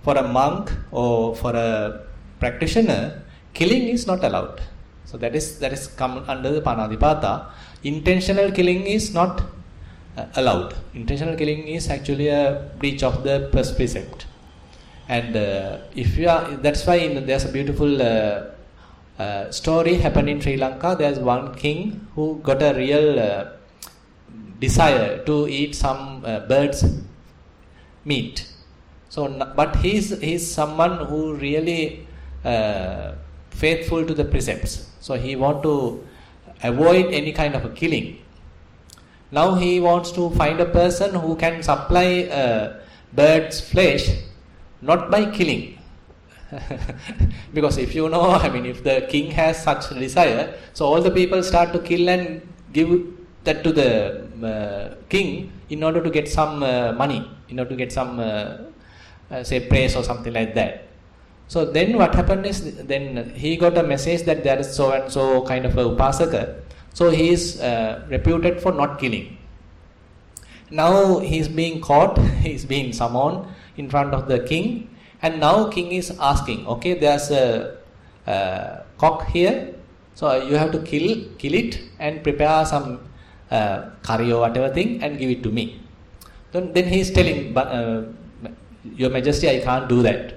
for a monk or for a practitioner, killing is not allowed. So that is come under the Panadipata. Intentional killing is not allowed. Intentional killing is actually a breach of the first precept. And if you are, that's why there's a beautiful story happened in Sri Lanka. There's one king who got a real desire to eat some bird's meat. So, but he's someone who really faithful to the precepts. So he want to avoid any kind of a killing. Now he wants to find a person who can supply bird's flesh, not by killing. Because if you know, I mean, if the king has such desire, so all the people start to kill and give that to the king in order to get some money, in order to get some say praise or something like that. So then what happened is, then he got a message that there is so and so kind of a upasaka. So he is reputed for not killing. Now he is being caught, he is being summoned in front of the king, and now king is asking, okay, there's a cock here, so you have to kill it and prepare some curry or whatever thing and give it to me. Then he is telling, Your Majesty, I can't do that.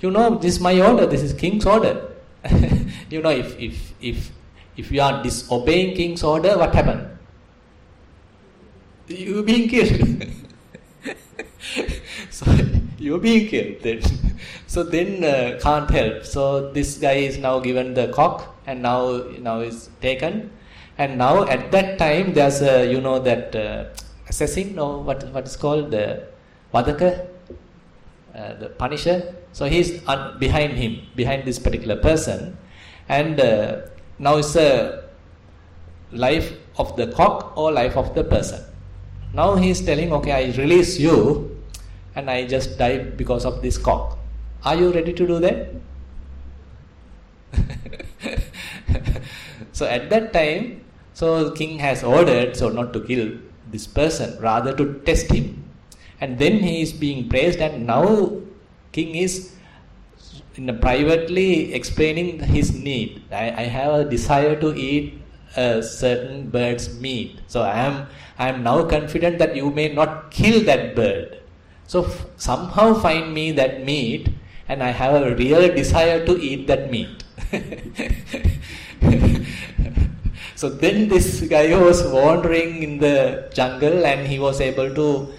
You know, this is my order, this is king's order. You know, if you are disobeying king's order, what happened? You being killed. So you being killed then. So then can't help. So this guy is now given the cock, and now is taken. And now at that time there's that assassin, or what is called the vadaka, the punisher. So he's behind him, behind this particular person, and now it's a life of the cock or life of the person. Now he's telling, okay, I release you and I just died because of this cock. Are you ready to do that? So at that time, so the king has ordered so not to kill this person, rather to test him. And then he is being praised, and now king is privately explaining his need. I have a desire to eat a certain bird's meat. So I am now confident that you may not kill that bird. So somehow find me that meat, and I have a real desire to eat that meat. So then this guy was wandering in the jungle, and he was able to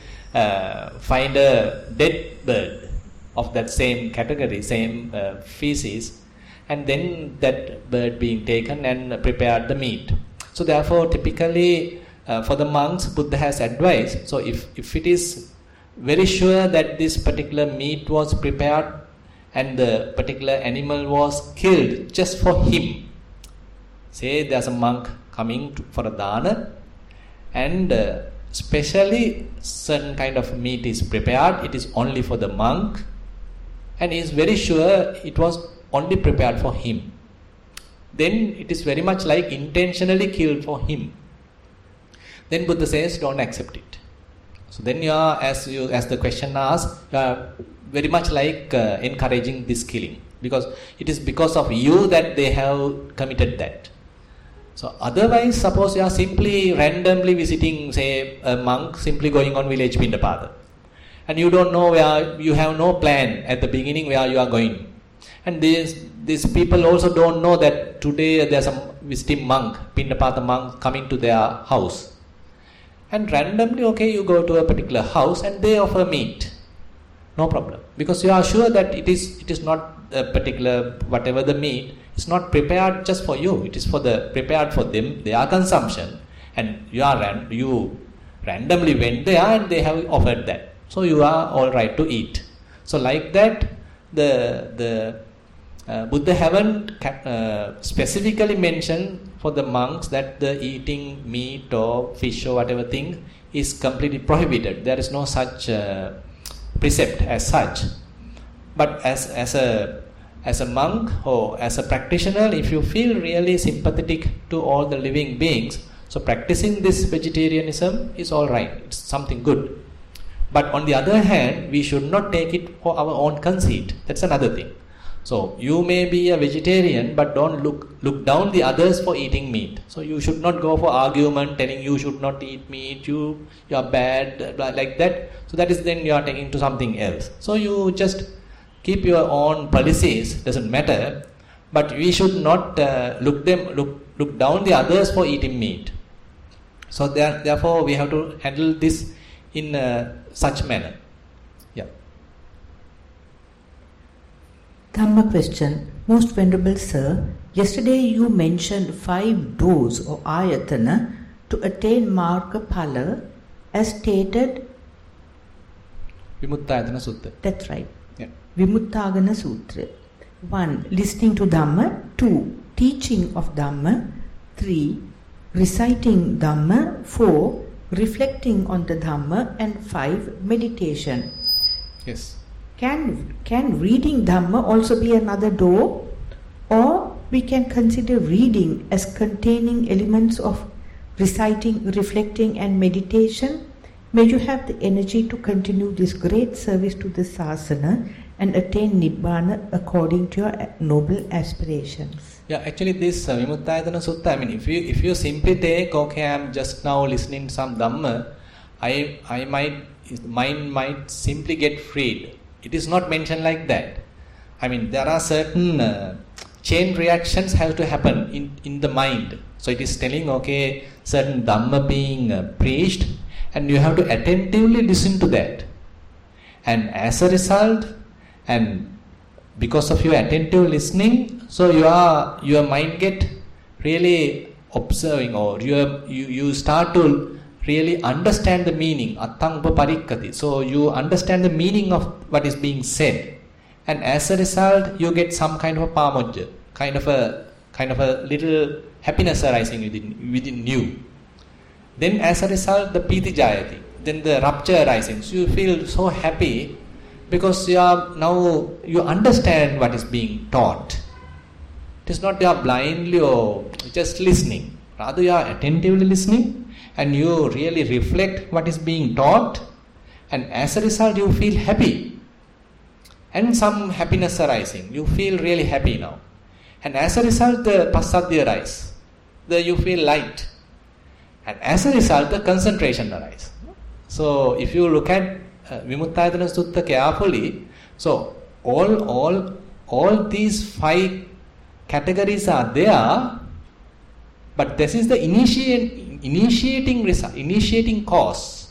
find a dead bird of that same category, same feces, and then that bird being taken and prepared the meat. So therefore, typically for the monks, Buddha has advised, so if it is very sure that this particular meat was prepared and the particular animal was killed just for him, Say there's a monk coming for a dana, and specially certain kind of meat is prepared. It is only for the monk, and he is very sure it was only prepared for him. Then it is very much like intentionally killed for him. Then Buddha says, don't accept it. So then you are, as the question asks, you are very much like encouraging this killing, because it is because of you that they have committed that. So otherwise, suppose you are simply randomly visiting, say, a monk, simply going on village Pindapata, and you don't know where, you have no plan at the beginning where you are going. And these people also don't know that today there's a visiting monk, Pindapata monk, coming to their house. And randomly, okay, you go to a particular house and they offer meat. No problem. Because you are sure that it is not a particular, whatever the meat, it's not prepared just for you. It is prepared for them, their consumption. And you randomly went there and they have offered that. So you are all right to eat. So like that, the Buddha haven't specifically mentioned for the monks that the eating meat or fish or whatever thing is completely prohibited. There is no such precept as such. But as a monk or as a practitioner, if you feel really sympathetic to all the living beings, so practicing this vegetarianism is all right. It's something good. But on the other hand, we should not take it for our own conceit. That's another thing. So you may be a vegetarian, but don't look down the others for eating meat. So you should not go for argument telling you should not eat meat, you are bad, like that. So that is then you are taking to something else. So you just keep your own policies, doesn't matter. But we should not look down the others for eating meat. So therefore we have to handle this in such manner. Yeah. Dhamma question. Most Venerable Sir, yesterday you mentioned 5 doors or ayatana to attain marga phala as stated. Vimuttayatana Sutta. That's right. Yeah. Vimuttagana Sutra. 1. Listening to Dhamma. 2. Teaching of Dhamma. 3. Reciting Dhamma. 4. Reflecting on the Dhamma. And 5. Meditation. Yes. Can reading Dhamma also be another door? Or we can consider reading as containing elements of reciting, reflecting and meditation? May you have the energy to continue this great service to the Sasana and attain Nibbana according to your noble aspirations. Yeah, actually this Vimuttayatana Sutta, I mean, if you simply take, okay, I'm just now listening to some Dhamma, mind might simply get freed. It is not mentioned like that. I mean, there are certain chain reactions have to happen in the mind. So it is telling, okay, certain Dhamma being preached, and you have to attentively listen to that. And as a result, and because of your attentive listening, so your mind get really observing, or you start to really understand the meaning. Attang upaparikkati. So you understand the meaning of what is being said, and as a result, you get some kind of a pamojja, kind of a little happiness arising within you. Then as a result, the piti jayati, then the rapture arising. So you feel so happy because you understand what is being taught. It is not you are blindly or just listening. Rather you are attentively listening and you really reflect what is being taught, and as a result you feel happy. And some happiness arising. You feel really happy now. And as a result the passaddhi arises. You feel light. And as a result, the concentration arises. So, if you look at Vimuttayatana Sutta carefully, so all these 5 categories are there, but this is the initiating cause.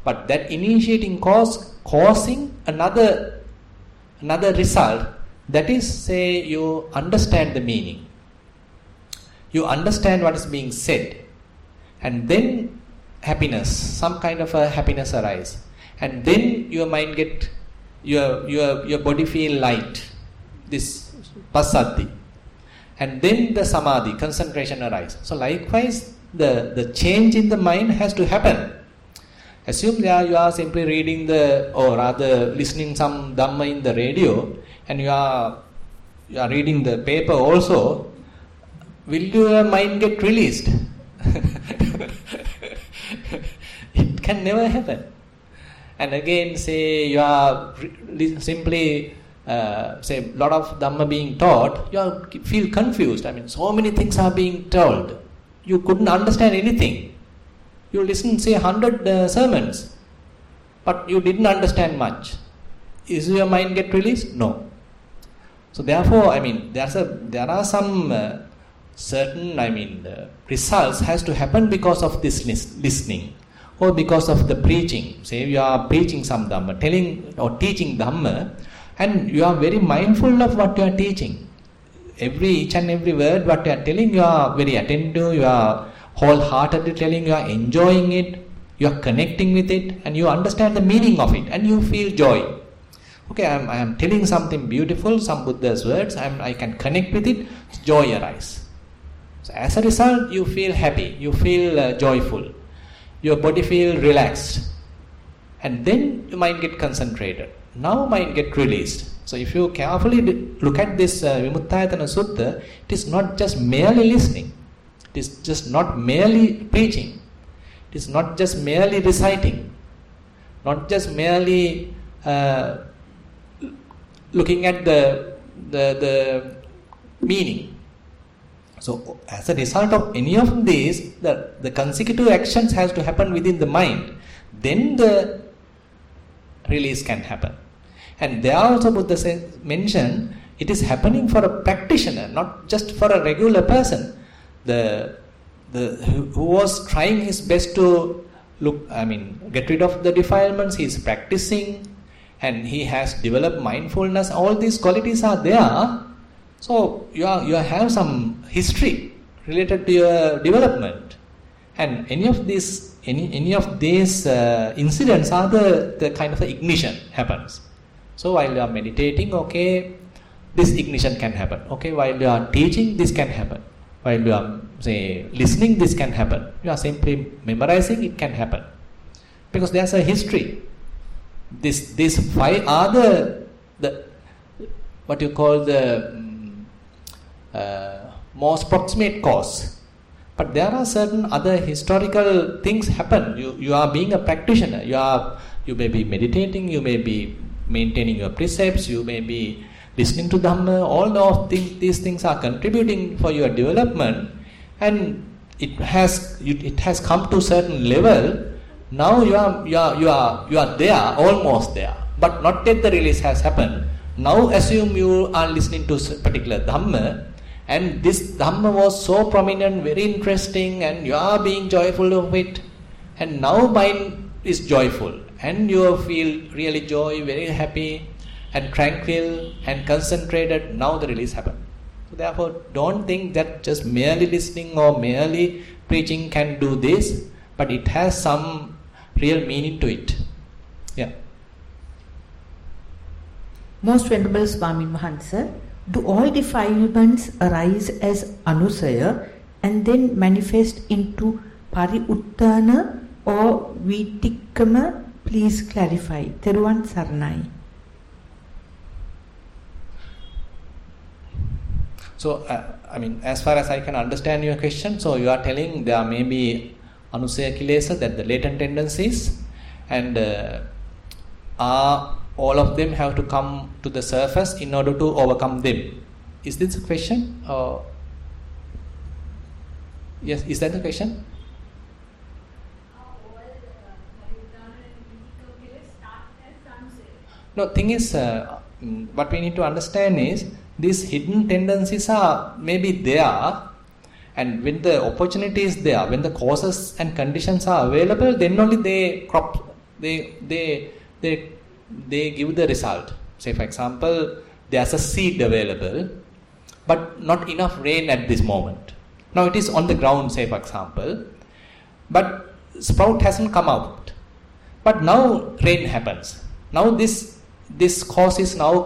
But that initiating cause causing another result. That is, say, you understand the meaning. You understand what is being said. And then happiness, some kind of a happiness arise, and then your mind get, your body feel light, this passaddhi. and then the samadhi, concentration arises. So likewise, the change in the mind has to happen. Assume that you are simply reading or rather listening some Dhamma in the radio, and you are reading the paper also. Will your mind get released? It can never happen. And again, say you are simply say a lot of Dhamma being taught, you feel confused. I mean, so many things are being told. You couldn't understand anything. You listen, say 100 sermons, but you didn't understand much. Is your mind get released? No. So therefore, I mean, there are some certain, results has to happen because of this listening, or because of the preaching. Say you are preaching some Dhamma, telling or teaching Dhamma, and you are very mindful of what you are teaching. Each and every word what you are telling, you are very attentive, you are wholeheartedly telling, you are enjoying it, you are connecting with it, and you understand the meaning of it, and you feel joy. Okay, I am telling something beautiful, some Buddha's words, I can connect with it, joy arises. So as a result, you feel happy, you feel joyful, your body feel relaxed, and then your mind get concentrated. Now mind get released. So if you carefully look at this Vimuttayatana Sutta, it is not just merely listening. It is just not merely preaching. It is not just merely reciting. Not just merely looking at the meaning. So as a result of any of these, the consecutive actions has to happen within the mind. Then the release can happen. And there also Buddha mentioned it is happening for a practitioner, not just for a regular person. Who was trying his best to get rid of the defilements, he is practicing, and he has developed mindfulness. All these qualities are there. So you have some history related to your development, and any of these incidents are the kind of ignition happens. So while you are meditating, okay, this ignition can happen. Okay, while you are teaching, this can happen. While you are, say, listening, this can happen. You are simply memorizing, it can happen. Because there's a history. These five are the what you call the most proximate cause. But there are certain other historical things happen. You are being a practitioner. You may be meditating, you may be maintaining your precepts, you may be listening to Dhamma. All of these things are contributing for your development, and it has come to a certain level. Now you are there, almost there, but not yet the release has happened. Now assume you are listening to a particular Dhamma, and this Dhamma was so prominent, very interesting, and you are being joyful of it, and now mind is joyful, and you feel really joy, very happy and tranquil and concentrated. Now the release happened. So therefore, don't think that just merely listening or merely preaching can do this, but it has some real meaning to it. Yeah. Most Venerable Swamin Wahanse, do all defilements arise as anusaya and then manifest into pariuttana or vitikkama? Please clarify. Theruvan Saranai. So, as far as I can understand your question, so you are telling there may be anusaya kilesa, that the latent tendencies, and are all of them have to come to the surface in order to overcome them. Is this a question? Yes, is that the question? No, thing is, what we need to understand is these hidden tendencies are maybe there, and when the opportunity is there, when the causes and conditions are available, then only they give the result. Say, for example, there's a seed available, but not enough rain at this moment. Now it is on the ground, say, for example, but sprout hasn't come out. But now rain happens. Now this cause is now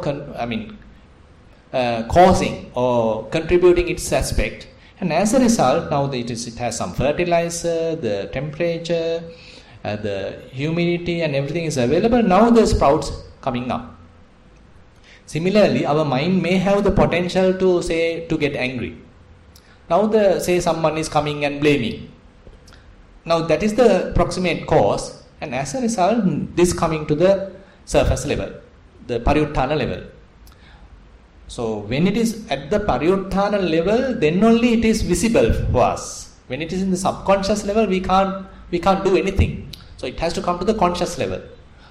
causing or contributing its aspect. And as a result, now it has some fertilizer, the temperature, the humidity and everything is available. Now the sprouts coming up. Similarly, our mind may have the potential to get angry. Now say someone is coming and blaming. Now that is the proximate cause, and as a result, this coming to the surface level, the Pariyuttana level. So when it is at the Pariyuttana level, then only it is visible for us. When it is in the subconscious level, we can't do anything. So it has to come to the conscious level.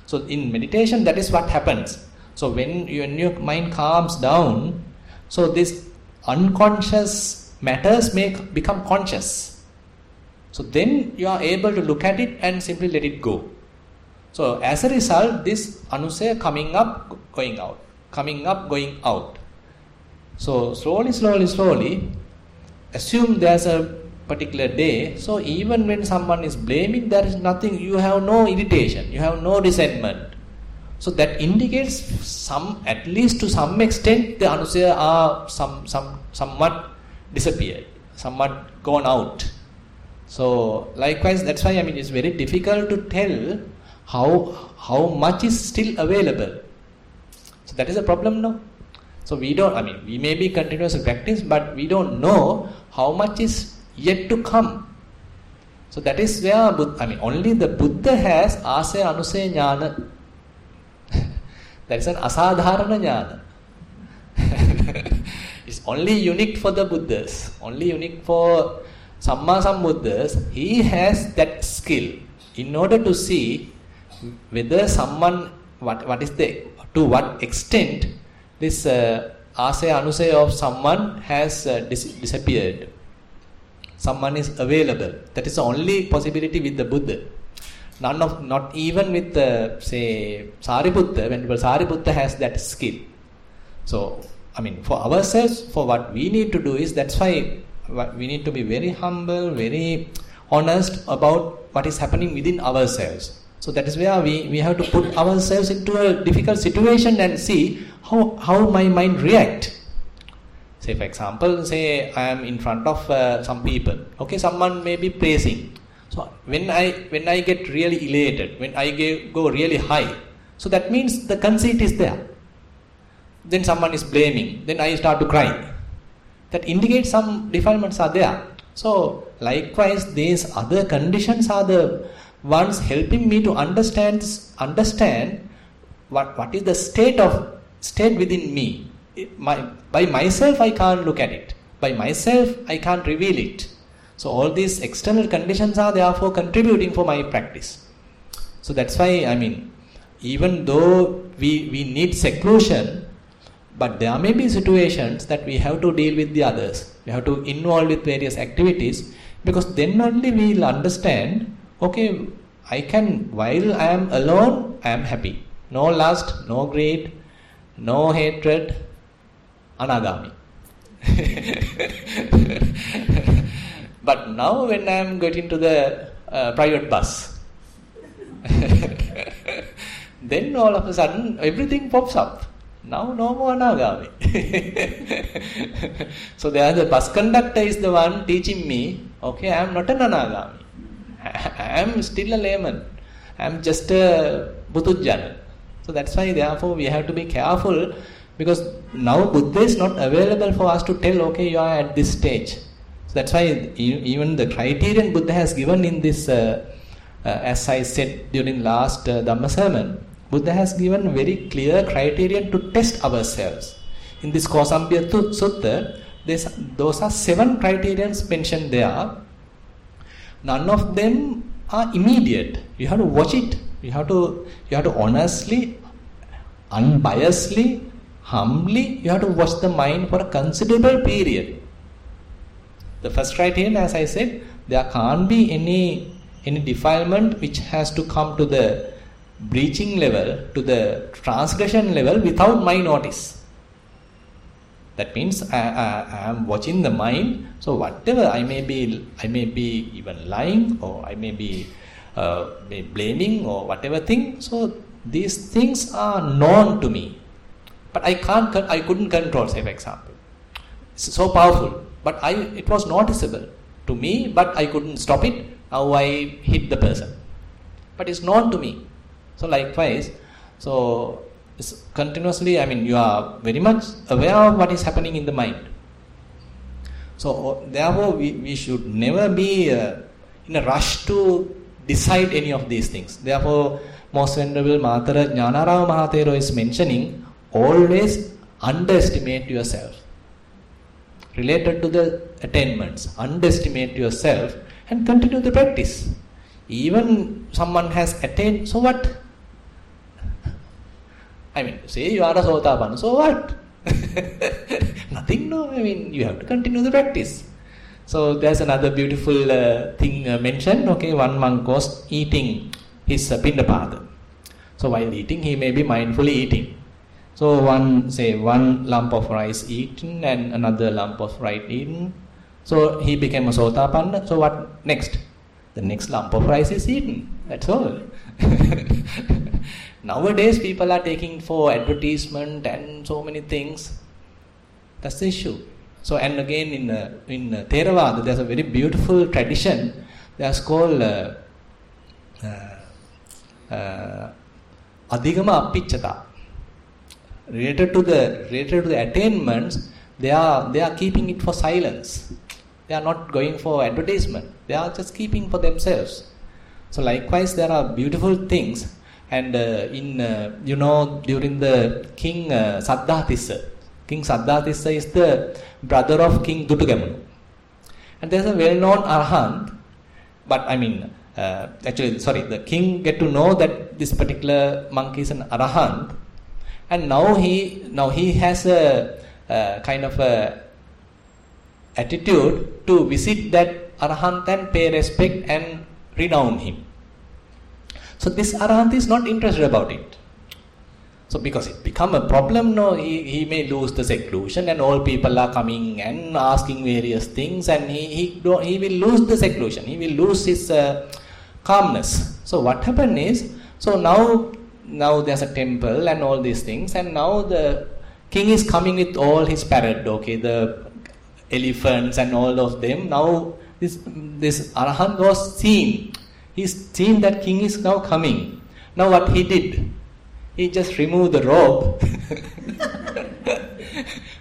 So in meditation, that is what happens. So when your mind calms down, so this unconscious matters become conscious. So then you are able to look at it and simply let it go. So as a result, this anusaya coming up, going out, coming up, going out. So slowly, assume there's a particular day. So even when someone is blaming, there is nothing, you have no irritation, you have no resentment. So that indicates at least to some extent, the anusaya are somewhat disappeared, somewhat gone out. So likewise, that's why it's very difficult to tell how much is still available. So that is a problem now. So we may be continuous practice, but we don't know how much is yet to come. So that is where only the Buddha has asaya anusaya jnana. That is an asadharana jnana. It's only unique for the Buddhas, only unique for Samma Sambuddhas. He has that skill in order to see whether someone, to what extent this asaya anusaya of someone has disappeared. Someone is available. That is the only possibility with the Buddha. Not even with say Sariputta. When Sariputta has that skill. So for ourselves, for what we need to do is, that's why we need to be very humble, very honest about what is happening within ourselves. So that is where we have to put ourselves into a difficult situation and see how my mind react. Say for example, say I am in front of some people. Okay, someone may be praising. So when I get really elated, when I go really high, so that means the conceit is there. Then someone is blaming, then I start to cry. That indicates some defilements are there. So likewise, these other conditions are the ones helping me to understand what is the state within me. By myself I can't look at it. By myself I can't reveal it. So all these external conditions are therefore contributing for my practice. So that's why even though we need seclusion, but there may be situations that we have to deal with the others. We have to involve with various activities, because then only we will understand, okay, while I am alone, I am happy. No lust, no greed, no hatred, anagami. But now when I am getting to the private bus, then all of a sudden everything pops up. Now no more anagami. So the bus conductor is the one teaching me, okay, I am not an anagami. I am still a layman. I am just a butujjana. So that's why therefore we have to be careful, because now Buddha is not available for us to tell, okay, you are at this stage. So that's why even the criterion Buddha has given in this, as I said during last Dhamma sermon, Buddha has given very clear criterion to test ourselves. In this Kosambhya Sutta, those are 7 criterions mentioned there. None of them are immediate. You have to watch it. You have to honestly, unbiasedly, humbly, you have to watch the mind for a considerable period. The first criterion, as I said, there can't be any defilement which has to come to the breaching level, to the transgression level without my notice. That means I am watching the mind. So whatever I may be even lying, or I may be blaming, or whatever thing. So these things are known to me, but I couldn't control, say for example. It's so powerful, but it was noticeable to me, but I couldn't stop it. Now I hit the person, but it's known to me. So likewise, so it's continuously, I mean, you are very much aware of what is happening in the mind. So therefore, we should never be in a rush to decide any of these things. Therefore, most venerable Matara Jnanarama Mahathero is mentioning, always underestimate yourself. Related to the attainments, underestimate yourself and continue the practice. Even someone has attained, so what? I mean, say you are a Sotapanna, so what? Nothing, no. I mean, you have to continue the practice. So there's another beautiful thing mentioned. Okay, one monk was eating his pindapada. So while eating, he may be mindfully eating. So one lump of rice eaten and another lump of rice eaten. So he became a Sotapanna. So what next? The next lump of rice is eaten. That's all. Nowadays, people are taking for advertisement and so many things. That's the issue. So, and again in Theravada, there's a very beautiful tradition. That's called Adhigama Appichata. Related to the attainments, they are keeping it for silence. They are not going for advertisement. They are just keeping for themselves. So likewise, there are beautiful things. And during the King Saddhatissa, King Saddhatissa is the brother of King Dutugamunu. And there's a well-known Arahant, but I mean, the king get to know that this particular monk is an Arahant, and now he has a kind of a attitude to visit that Arahant and pay respect and renown him. So this Arahant is not interested about it. So because it become a problem, no, he may lose the seclusion and all people are coming and asking various things, and he will lose the seclusion. He will lose his calmness. So what happened is, so now there's a temple and all these things, and now the king is coming with all his parrot, okay, the elephants and all of them. Now this Arahant was seen. He's seen that king is now coming. Now what he did? He just removed the robe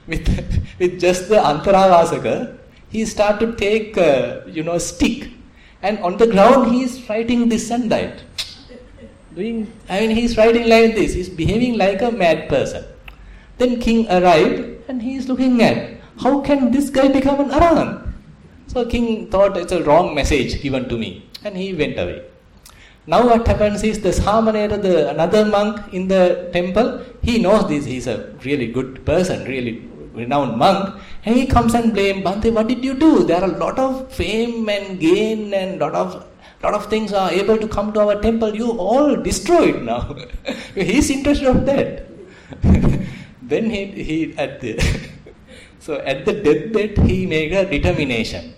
with just the Antaravasaka. He started to take a stick, and on the ground he is writing this and that. He's writing like this. He's behaving like a mad person. Then king arrived and he is looking at, how can this guy become an Arahant? So king thought it's a wrong message given to me, and he went away. Now what happens is the Samanera, another monk in the temple, he knows this, he's a really good person, really renowned monk, and he comes and blames Bhante, what did you do? There are a lot of fame and gain and lot of things are able to come to our temple. You all destroyed now. He's interested in that. Then so at the deathbed he made a determination.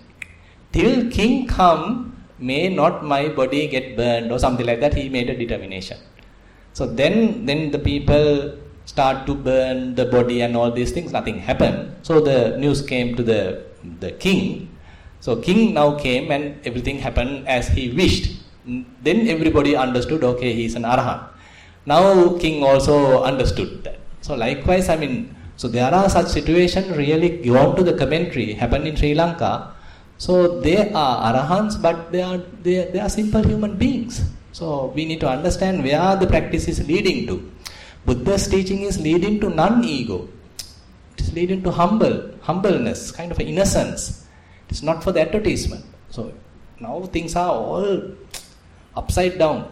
Till king come, may not my body get burned or something like that. He made a determination. So then the people start to burn the body and all these things. Nothing happened. So the news came to the king. So king now came and everything happened as he wished. Then everybody understood, okay, he's an Arahant. Now king also understood that. So likewise, so there are such situations really gone to the commentary, happened in Sri Lanka. So they are Arahants, but they are simple human beings. So we need to understand where the practice is leading to. Buddha's teaching is leading to non-ego. It is leading to humbleness, kind of innocence. It's not for the advertisement. So now things are all upside down.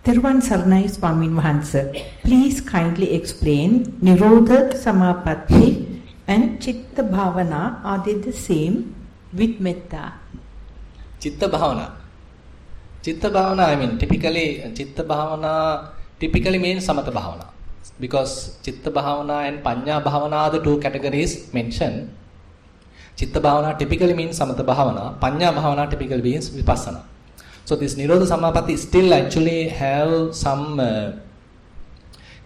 Theruvan Saranai Swamin Wahanse, please kindly explain Nirodha Samapatti and Chitta Bhavana. Are they the same with Metta? Chitta Bhavana, typically Chitta Bhavana typically means Samatha Bhavana, because Chitta Bhavana and Panya Bhavana are the two categories mentioned. Chitta Bhavana typically means Samatha Bhavana, Panya Bhavana typically means Vipassana. So this Nirodha Samapatti still actually have some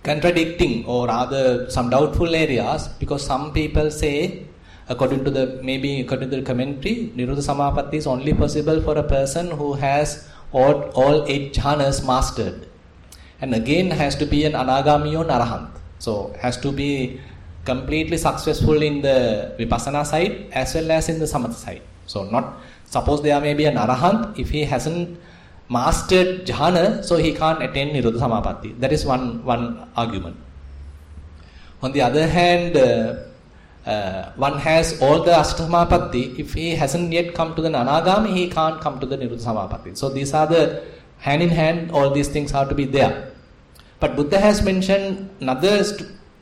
contradicting or rather some doubtful areas, because some people say, according to the commentary, Nirodha Samapatti is only possible for a person who has all 8 jhanas mastered, and again has to be an anagami or arahant. So has to be completely successful in the Vipassana side as well as in the Samatha side. So not, suppose there may be an arahant, if he hasn't mastered jhana, so he can't attain Nirodha Samapatti. That is one argument. On the other hand, one has all the Ashtamapatti. If he hasn't yet come to the Anagami, he can't come to the Nirodha Samapatti. So these are the hand in hand, all these things have to be there. But Buddha has mentioned another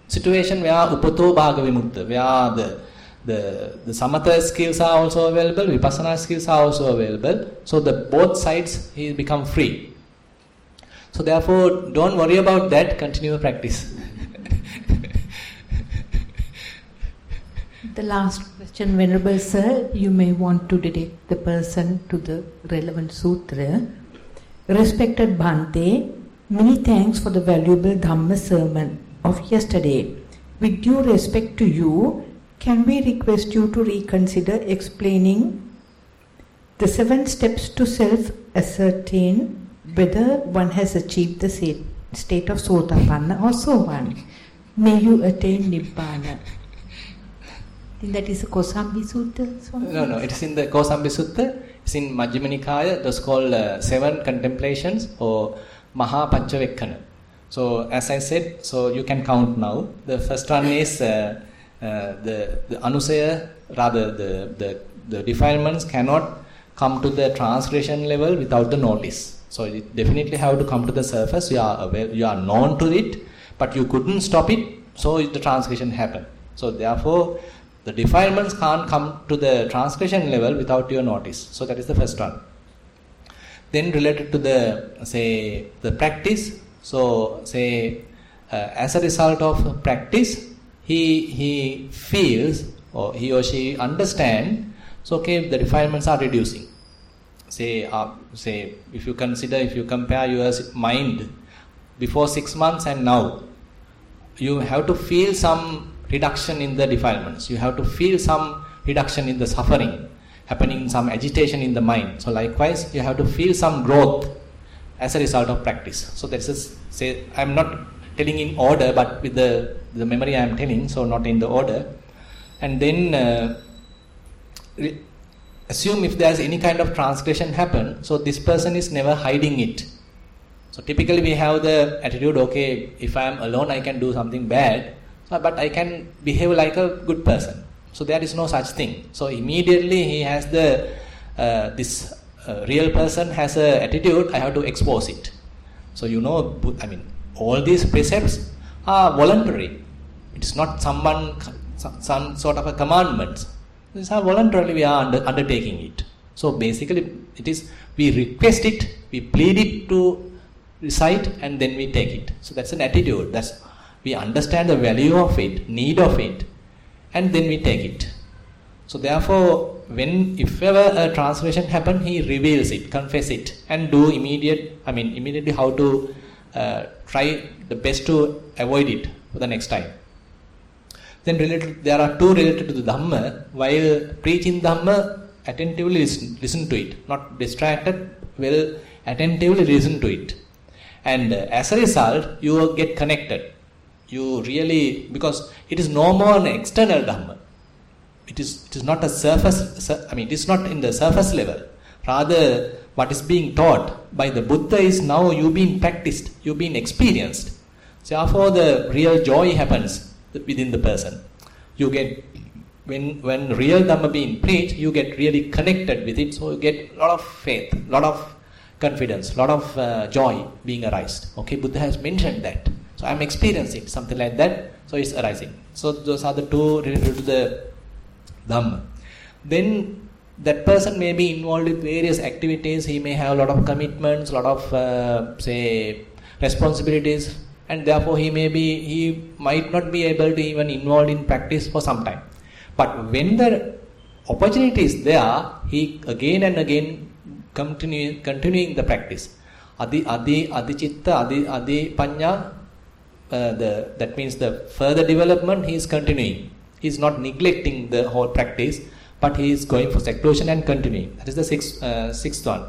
situation where Upato Bhaga Vimukta, where the Samatha skills are also available, Vipassana skills are also available. So the both sides he become free. So therefore, don't worry about that, continue practice. The last question, Venerable Sir, you may want to direct the person to the relevant sutra. Respected Bhante, many thanks for the valuable Dhamma sermon of yesterday. With due respect to you, can we request you to reconsider explaining the 7 steps to self-ascertain whether one has achieved the state of Sotapanna or so on? May you attain Nibbana. I think that is a Kosambi Sutta? No, it is in the Kosambi Sutta. It's in Majjhima Nikaya. That's called 7 contemplations or Maha Panchavekkana. So as I said, so you can count now. The first one is the anusaya, rather the defilements cannot come to the transgression level without the notice. So you definitely have to come to the surface. You are aware, you are known to it, but you couldn't stop it, so the transgression happened. So therefore, the defilements can't come to the transgression level without your notice. So that is the first one. Then related to the practice. So as a result of practice, he feels or he or she understands. So okay, the defilements are reducing. If you compare your mind before 6 months and now, you have to feel some reduction in the defilements. You have to feel some reduction in the suffering happening, some agitation in the mind. So likewise, you have to feel some growth as a result of practice. So that is, I'm not telling in order, but with the memory I am telling, so not in the order. And then assume if there is any kind of transgression happen, so this person is never hiding it. So typically we have the attitude, okay, if I am alone I can do something bad, but I can behave like a good person. So there is no such thing. So immediately he has this real person has a attitude, I have to expose it. So all these precepts are voluntary. It's not some sort of a commandment. These are voluntarily we are undertaking it. So basically it is, we request it, we plead it to recite, and then we take it. So that's an attitude. We understand the value of it, need of it, and then we take it. So therefore, if ever a transgression happen, he reveals it, confess it, and do immediately how to try the best to avoid it for the next time. Then there are 2 related to the Dhamma. While preaching Dhamma, attentively listen to it, not distracted, attentively listen to it. And as a result, you get connected. You really, because it is no more an external Dhamma. It is not a surface, it is not in the surface level. Rather, what is being taught by the Buddha is now you being practiced, you being experienced. So therefore, the real joy happens within the person. You get, when real Dhamma being preached, you get really connected with it. So you get a lot of faith, a lot of confidence, a lot of joy being arised. Okay, Buddha has mentioned that. So I am experiencing something like that, so it's arising. So those are the 2 related to the Dhamma. Then that person may be involved with various activities. He may have a lot of commitments, a lot of responsibilities, and therefore he might not be able to even involve in practice for some time. But when the opportunity is there, he again and again continuing the practice. Adichitta, adi panya, that means the further development he is continuing. He is not neglecting the whole practice, but he is going for seclusion and continuing. That is the sixth one.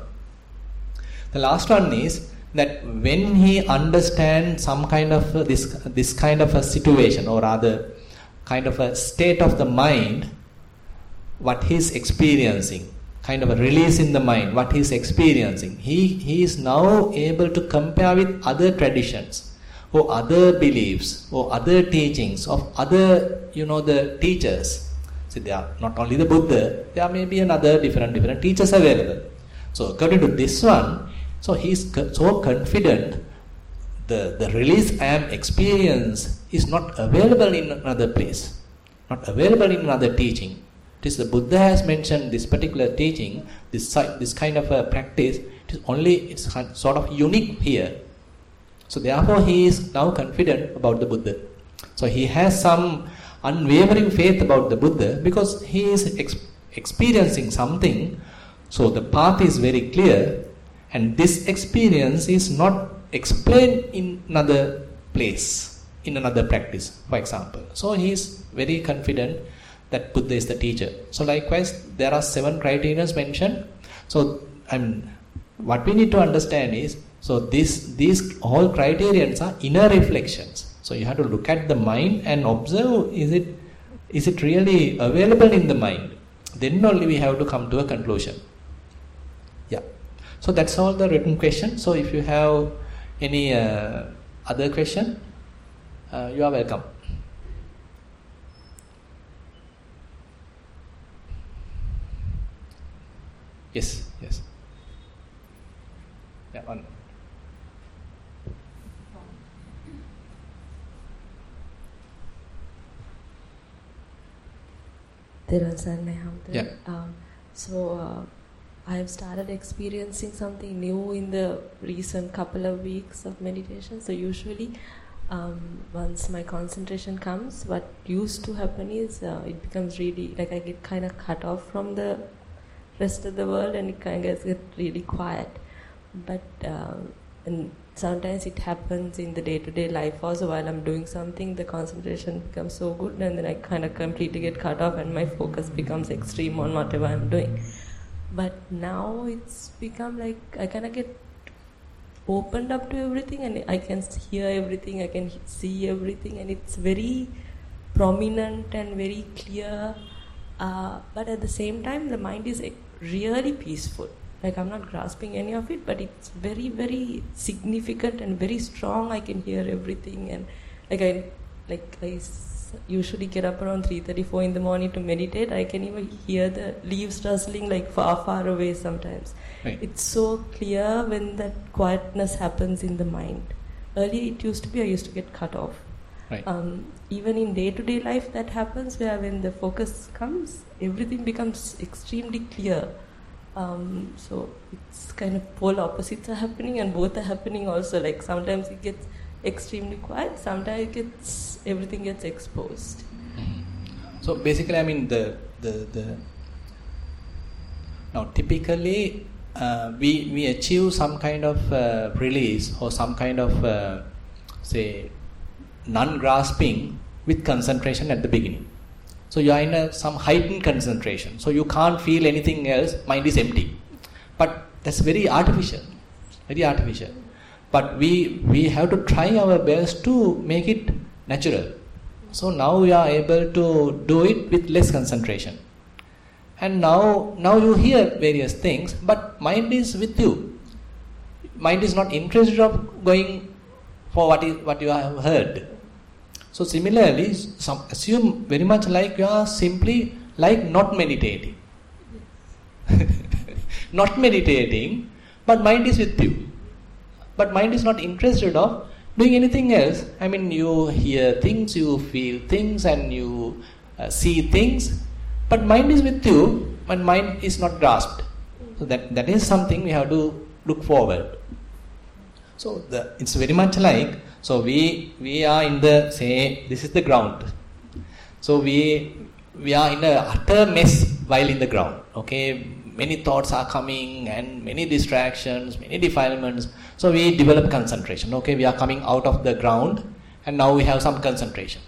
The last one is that when he understands some kind of this kind of a situation, or rather kind of a state of the mind, what he is experiencing, kind of a release in the mind, what he is experiencing, he is now able to compare with other traditions or other beliefs or other teachings of other, the teachers. See, they are not only the Buddha, there may be another different teachers available. So according to this one, so he is so confident the release I am experiencing is not available in another place, not available in another teaching. It is the Buddha has mentioned this particular teaching, this kind of a practice. It's sort of unique here. So therefore he is now confident about the Buddha. So he has some unwavering faith about the Buddha because he is experiencing something. So the path is very clear, and this experience is not explained in another place, in another practice, for example. So he is very confident that Buddha is the teacher. So likewise, there are 7 criteria mentioned. So what we need to understand is, so these all criterions are inner reflections. So you have to look at the mind and observe, is it really available in the mind? Then only we have to come to a conclusion. Yeah. So that's all the written question. So if you have any other question, you are welcome. Yes. Yeah, one. Thero, yeah. So I have started experiencing something new in the recent couple of weeks of meditation. So usually once my concentration comes, what used to happen is it becomes really, like I get kind of cut off from the rest of the world and it kind of gets really quiet. But and sometimes it happens in the day-to-day life also. While I'm doing something, the concentration becomes so good, and then I kind of completely get cut off and my focus becomes extreme on whatever I'm doing. But now it's become like I kind of get opened up to everything, and I can hear everything, I can see everything, and it's very prominent and very clear. But at the same time, the mind is really peaceful. Like I'm not grasping any of it, but it's very, very significant and very strong. I can hear everything, and I usually get up around 3:34 in the morning to meditate. I can even hear the leaves rustling like far away sometimes. Right. It's so clear when that quietness happens in the mind. Earlier it used to be I used to get cut off. Right. Even in day-to-day life that happens, where when the focus comes, everything becomes extremely clear. So it's kind of polar opposites are happening, and both are happening also. Like sometimes it gets extremely quiet, sometimes everything gets exposed. So basically, I mean now typically we achieve some kind of release or some kind of say non-grasping with concentration at the beginning. So you are in some heightened concentration, so you can't feel anything else, mind is empty. But that's very artificial. But we have to try our best to make it natural. So now we are able to do it with less concentration. And now you hear various things, but mind is with you. Mind is not interested of going for what you have heard. So similarly, assume very much like you are simply like not meditating. Not meditating, but mind is with you. But mind is not interested of doing anything else. I mean, you hear things, you feel things, and you see things, but mind is with you, and mind is not grasped. So that is something we have to look forward. So it's very much like, so we are in the, say, this is the ground. So we are in a utter mess while in the ground. Okay, many thoughts are coming and many distractions, many defilements. So we develop concentration. Okay, we are coming out of the ground and now we have some concentration.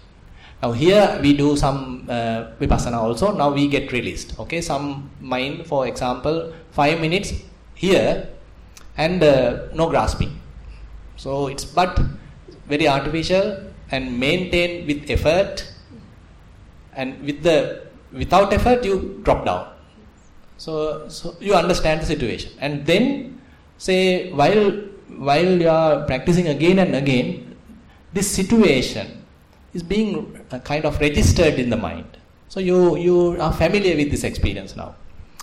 Now here we do some Vipassana also. Now we get released. Okay, some mind, for example, 5 minutes here and no grasping. So it's but very artificial and maintained with effort, and without effort you drop down. So you understand the situation, and then say while you are practicing again and again, this situation is being kind of registered in the mind. So you are familiar with this experience now,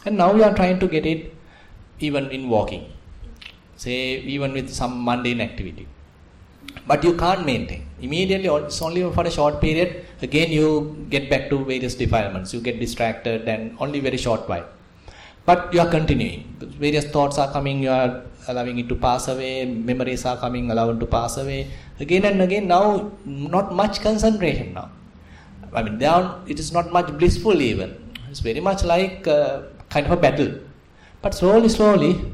and now you are trying to get it even in walking, say even with some mundane activity, but you can't maintain immediately. It's only for a short period. Again you get back to various defilements, you get distracted, and only very short while. But you are continuing. Various thoughts are coming, you are allowing it to pass away. Memories are coming, allowing it to pass away. Again and again. Now, not much concentration now. I mean, it is not much blissful even. It's very much like kind of a battle. But slowly,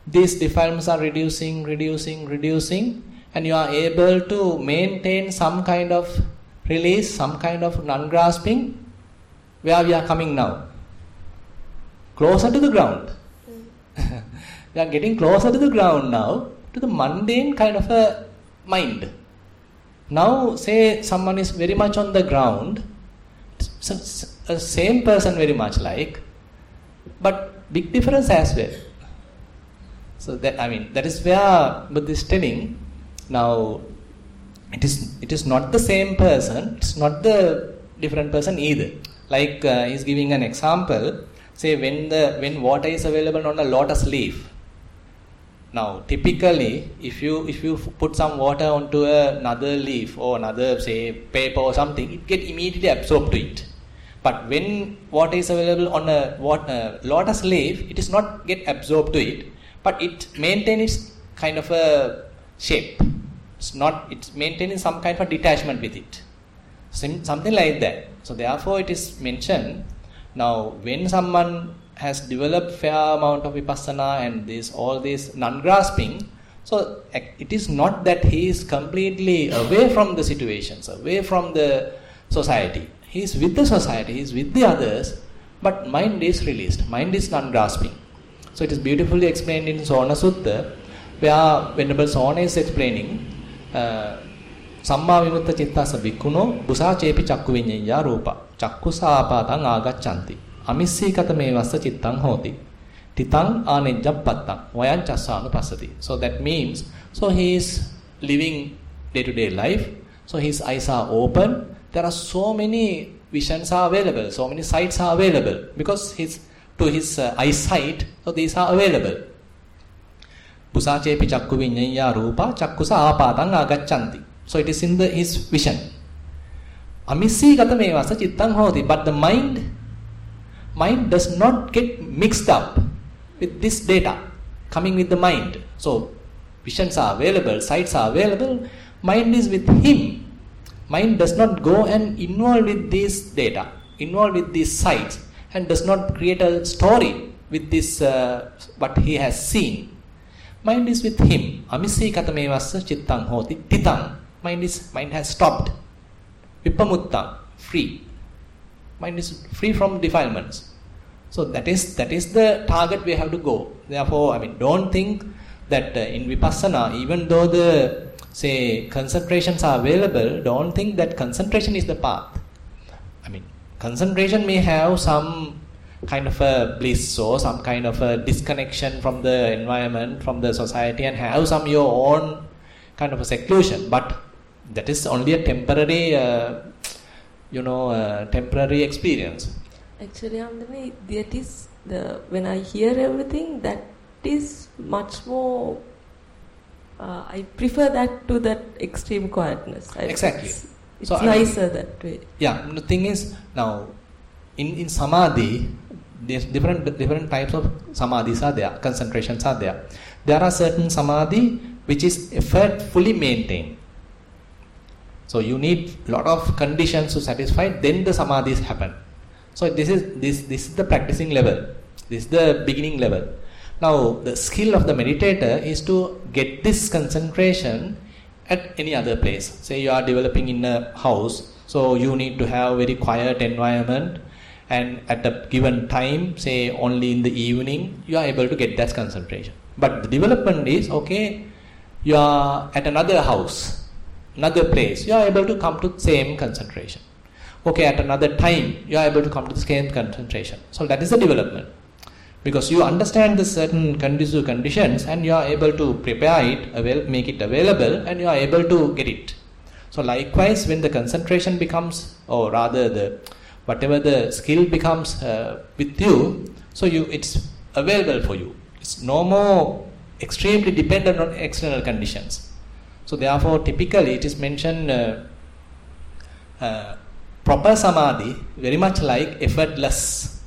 these defilements are reducing, and you are able to maintain some kind of release, some kind of non-grasping. Where we are coming now? Closer to the ground. We are getting closer to the ground now, to the mundane kind of a mind. Now, say someone is very much on the ground, a same person very much like, but big difference as well. So that is where Buddha is telling. Now, it is not the same person. It's not the different person either. Like he's giving an example. Say when water is available on a lotus leaf. Now typically if you put some water onto another leaf or another, say, paper or something, it get immediately absorbed to it. But when water is available on a lotus leaf, it is not get absorbed to it, but it maintains its kind of a shape. It's maintaining some kind of a detachment with it. Something like that. So therefore it is mentioned. Now, when someone has developed fair amount of Vipassana and all this non-grasping, so it is not that he is completely away from the situations, away from the society. He is with the society, he is with the others, but mind is released, mind is non-grasping. So it is beautifully explained in Sona Sutta, where Venerable Sona is explaining, Samma vimutta cittasa bhikkhuno busa chepi chakku viññaya rupa chakkusa apatang agaccanti amissikata mevassa cittang hoti titang anejjappattam vayan chassanu passati. So that means, so he is living day-to-day life, so his eyes are open, there are so many visions are available, so many sights are available, because his eyesight, so these are available. Busa chepi chakku viññaya rupa chakkusa apatang agaccanti. So it is in his vision. Amissikata mevassa cittang hoti. But the mind does not get mixed up with this data coming with the mind. So visions are available, sights are available, mind is with him. Mind does not go and involve with this data, involve with these sights, and does not create a story with this what he has seen. Mind is with him. Amissikata mevassa cittang hoti titang. Mind has stopped. Vipamutta, free. Mind is free from defilements. So that is the target we have to go. Therefore, don't think that in Vipassana, even though the, say, concentrations are available, don't think that concentration is the path. Concentration may have some kind of a bliss or some kind of a disconnection from the environment, from the society, and have some your own kind of a seclusion, but that is only a temporary, temporary experience. Actually, that is when I hear everything, that is much more. I prefer that to that extreme quietness. Exactly. It's nicer that way. Yeah. The thing is, now in samadhi, there's different types of samadhis are there. Concentrations are there. There are certain samadhi which is effortfully maintained. So you need lot of conditions to satisfy, then the samadhis happen. So this is the practicing level. This is the beginning level. Now, the skill of the meditator is to get this concentration at any other place. Say you are developing in a house, so you need to have very quiet environment, and at a given time, say only in the evening, you are able to get that concentration. But the development is, okay, you are at another house, another place, you are able to come to the same concentration. Okay, at another time, you are able to come to the same concentration. So that is the development. Because you understand the certain conducive conditions and you are able to prepare it, make it available, and you are able to get it. So likewise, when the concentration becomes, or rather whatever the skill becomes with you, so it's available for you. It's no more extremely dependent on external conditions. So therefore, typically it is mentioned proper samadhi, very much like effortless.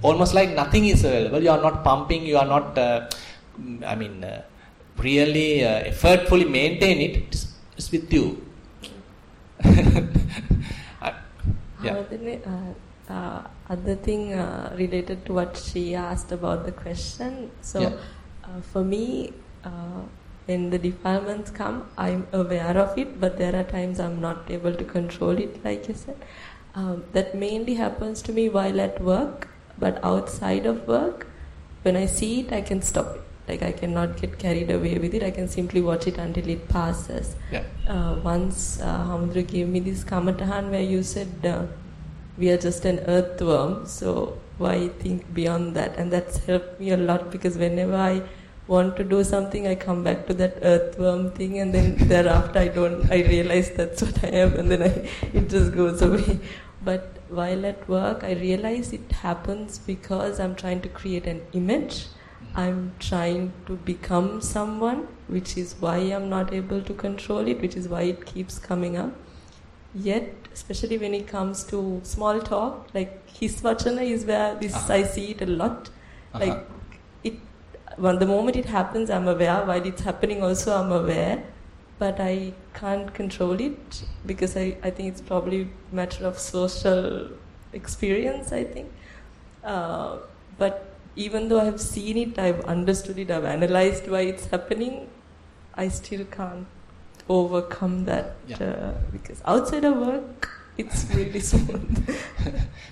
Almost like nothing is available. You are not pumping, you are not, really effortfully maintain it. It's with you. Other thing related to what she asked about the question. So, for me, when the defilements come, I'm aware of it, but there are times I'm not able to control it, like you said. That mainly happens to me while at work. But outside of work, when I see it, I can stop it. Like I cannot get carried away with it. I can simply watch it until it passes. Once Hamudra gave me this kamatahan where you said we are just an earthworm, so why think beyond that? And that's helped me a lot, because whenever I want to do something, I come back to that earthworm thing, and then thereafter I realize that's what I am, and then it just goes away. But while at work, I realize it happens because I'm trying to create an image. I'm trying to become someone, which is why I'm not able to control it, which is why it keeps coming up. Yet, especially when it comes to small talk, like his vachana is where this I see it a lot. Like the moment it happens, I'm aware. While it's happening also, I'm aware. But I can't control it because I think it's probably a matter of social experience, I think. But even though I've seen it, I've understood it, I've analyzed why it's happening, I still can't overcome that because outside of work, it's really smooth.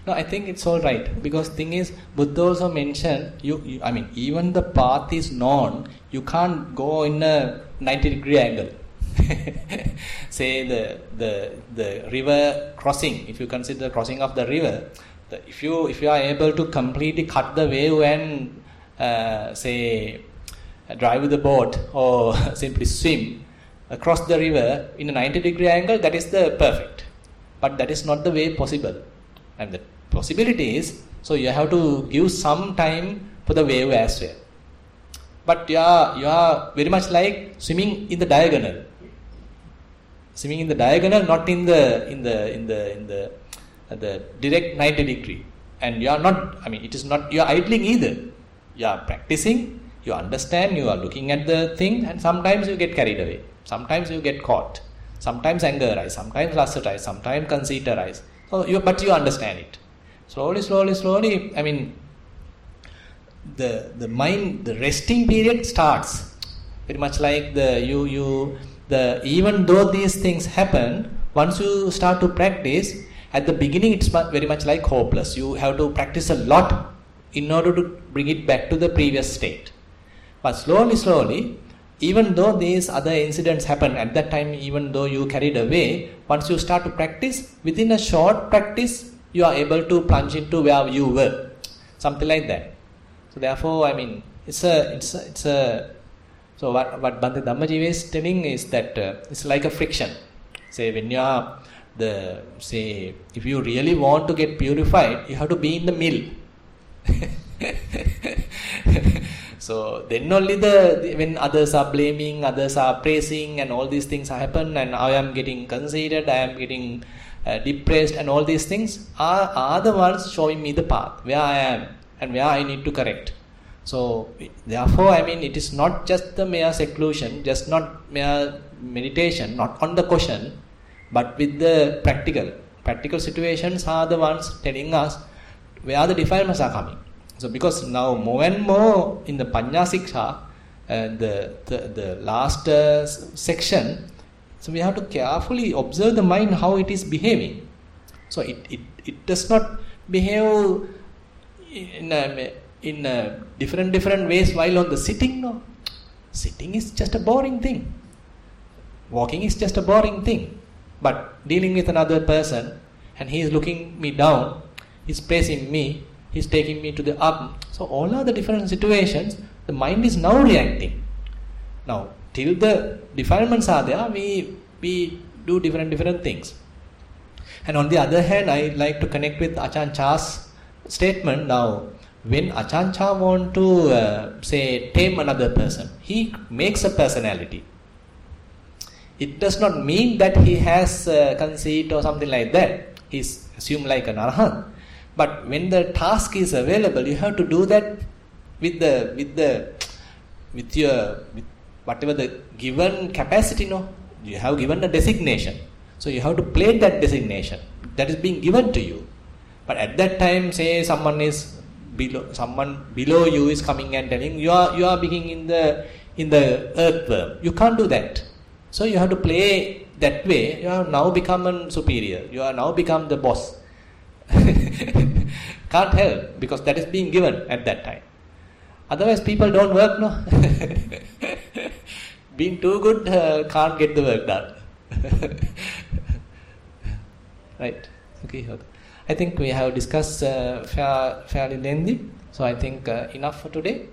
No, I think it's all right, because thing is, Buddha also mentioned, even the path is known, you can't go in a 90-degree angle. Say the river crossing, if you consider the crossing of the river, if you are able to completely cut the wave and say drive the boat or simply swim across the river in a 90-degree angle, that is the perfect. But that is not the way possible. And the possibility is, so you have to give some time for the wave as well. But you are very much like swimming in the diagonal. Swimming in the diagonal, not in the direct 90-degree. And you are not, it is not, you are idling either. You are practicing, you understand, you are looking at the thing, and sometimes you get carried away. Sometimes you get caught. Sometimes anger arises, sometimes lust arises, sometimes conceit arises. But you understand it. Slowly, the mind, the resting period starts. Very much like even though these things happen, once you start to practice, at the beginning it's very much like hopeless. You have to practice a lot in order to bring it back to the previous state. But slowly, even though these other incidents happen at that time, even though you carried away, once you start to practice, within a short practice, you are able to plunge into where you were. Something like that. So therefore, so what Bhante Dhammajiva is telling is that it's like a friction. Say when you are if you really want to get purified, you have to be in the mill. So then only when others are blaming, others are praising, and all these things happen, and I am getting conceited, I am getting depressed, and all these things are the ones showing me the path where I am and where I need to correct. So therefore, it is not just the mere seclusion, just not mere meditation, not on the question, but with the practical situations are the ones telling us where the defilements are coming. So because now more and more in the Panya Siksha, the last section, so we have to carefully observe the mind how it is behaving. So it does not behave in different ways while on the sitting. No, sitting is just a boring thing. Walking is just a boring thing. But dealing with another person, and he is looking me down, he's placing me, he's taking me to the up. So all are the different situations. The mind is now reacting. Now, till the defilements are there, we do different things. And on the other hand, I like to connect with Ajahn Chah's statement. Now, when Ajahn Chah want to tame another person, he makes a personality. It does not mean that he has conceit or something like that. He's assumed like an arahant. But when the task is available, you have to do that with whatever the given capacity. No, you have given a designation, so you have to play that designation that is being given to you. But at that time, say someone below you is coming and telling you are being in the earthworm. You can't do that. So you have to play that way. You have now become a superior. You are now become the boss. Can't help, because that is being given at that time. Otherwise people don't work, no. Being too good can't get the work done. Right. Okay. I think we have discussed fairly lengthy. So I think enough for today.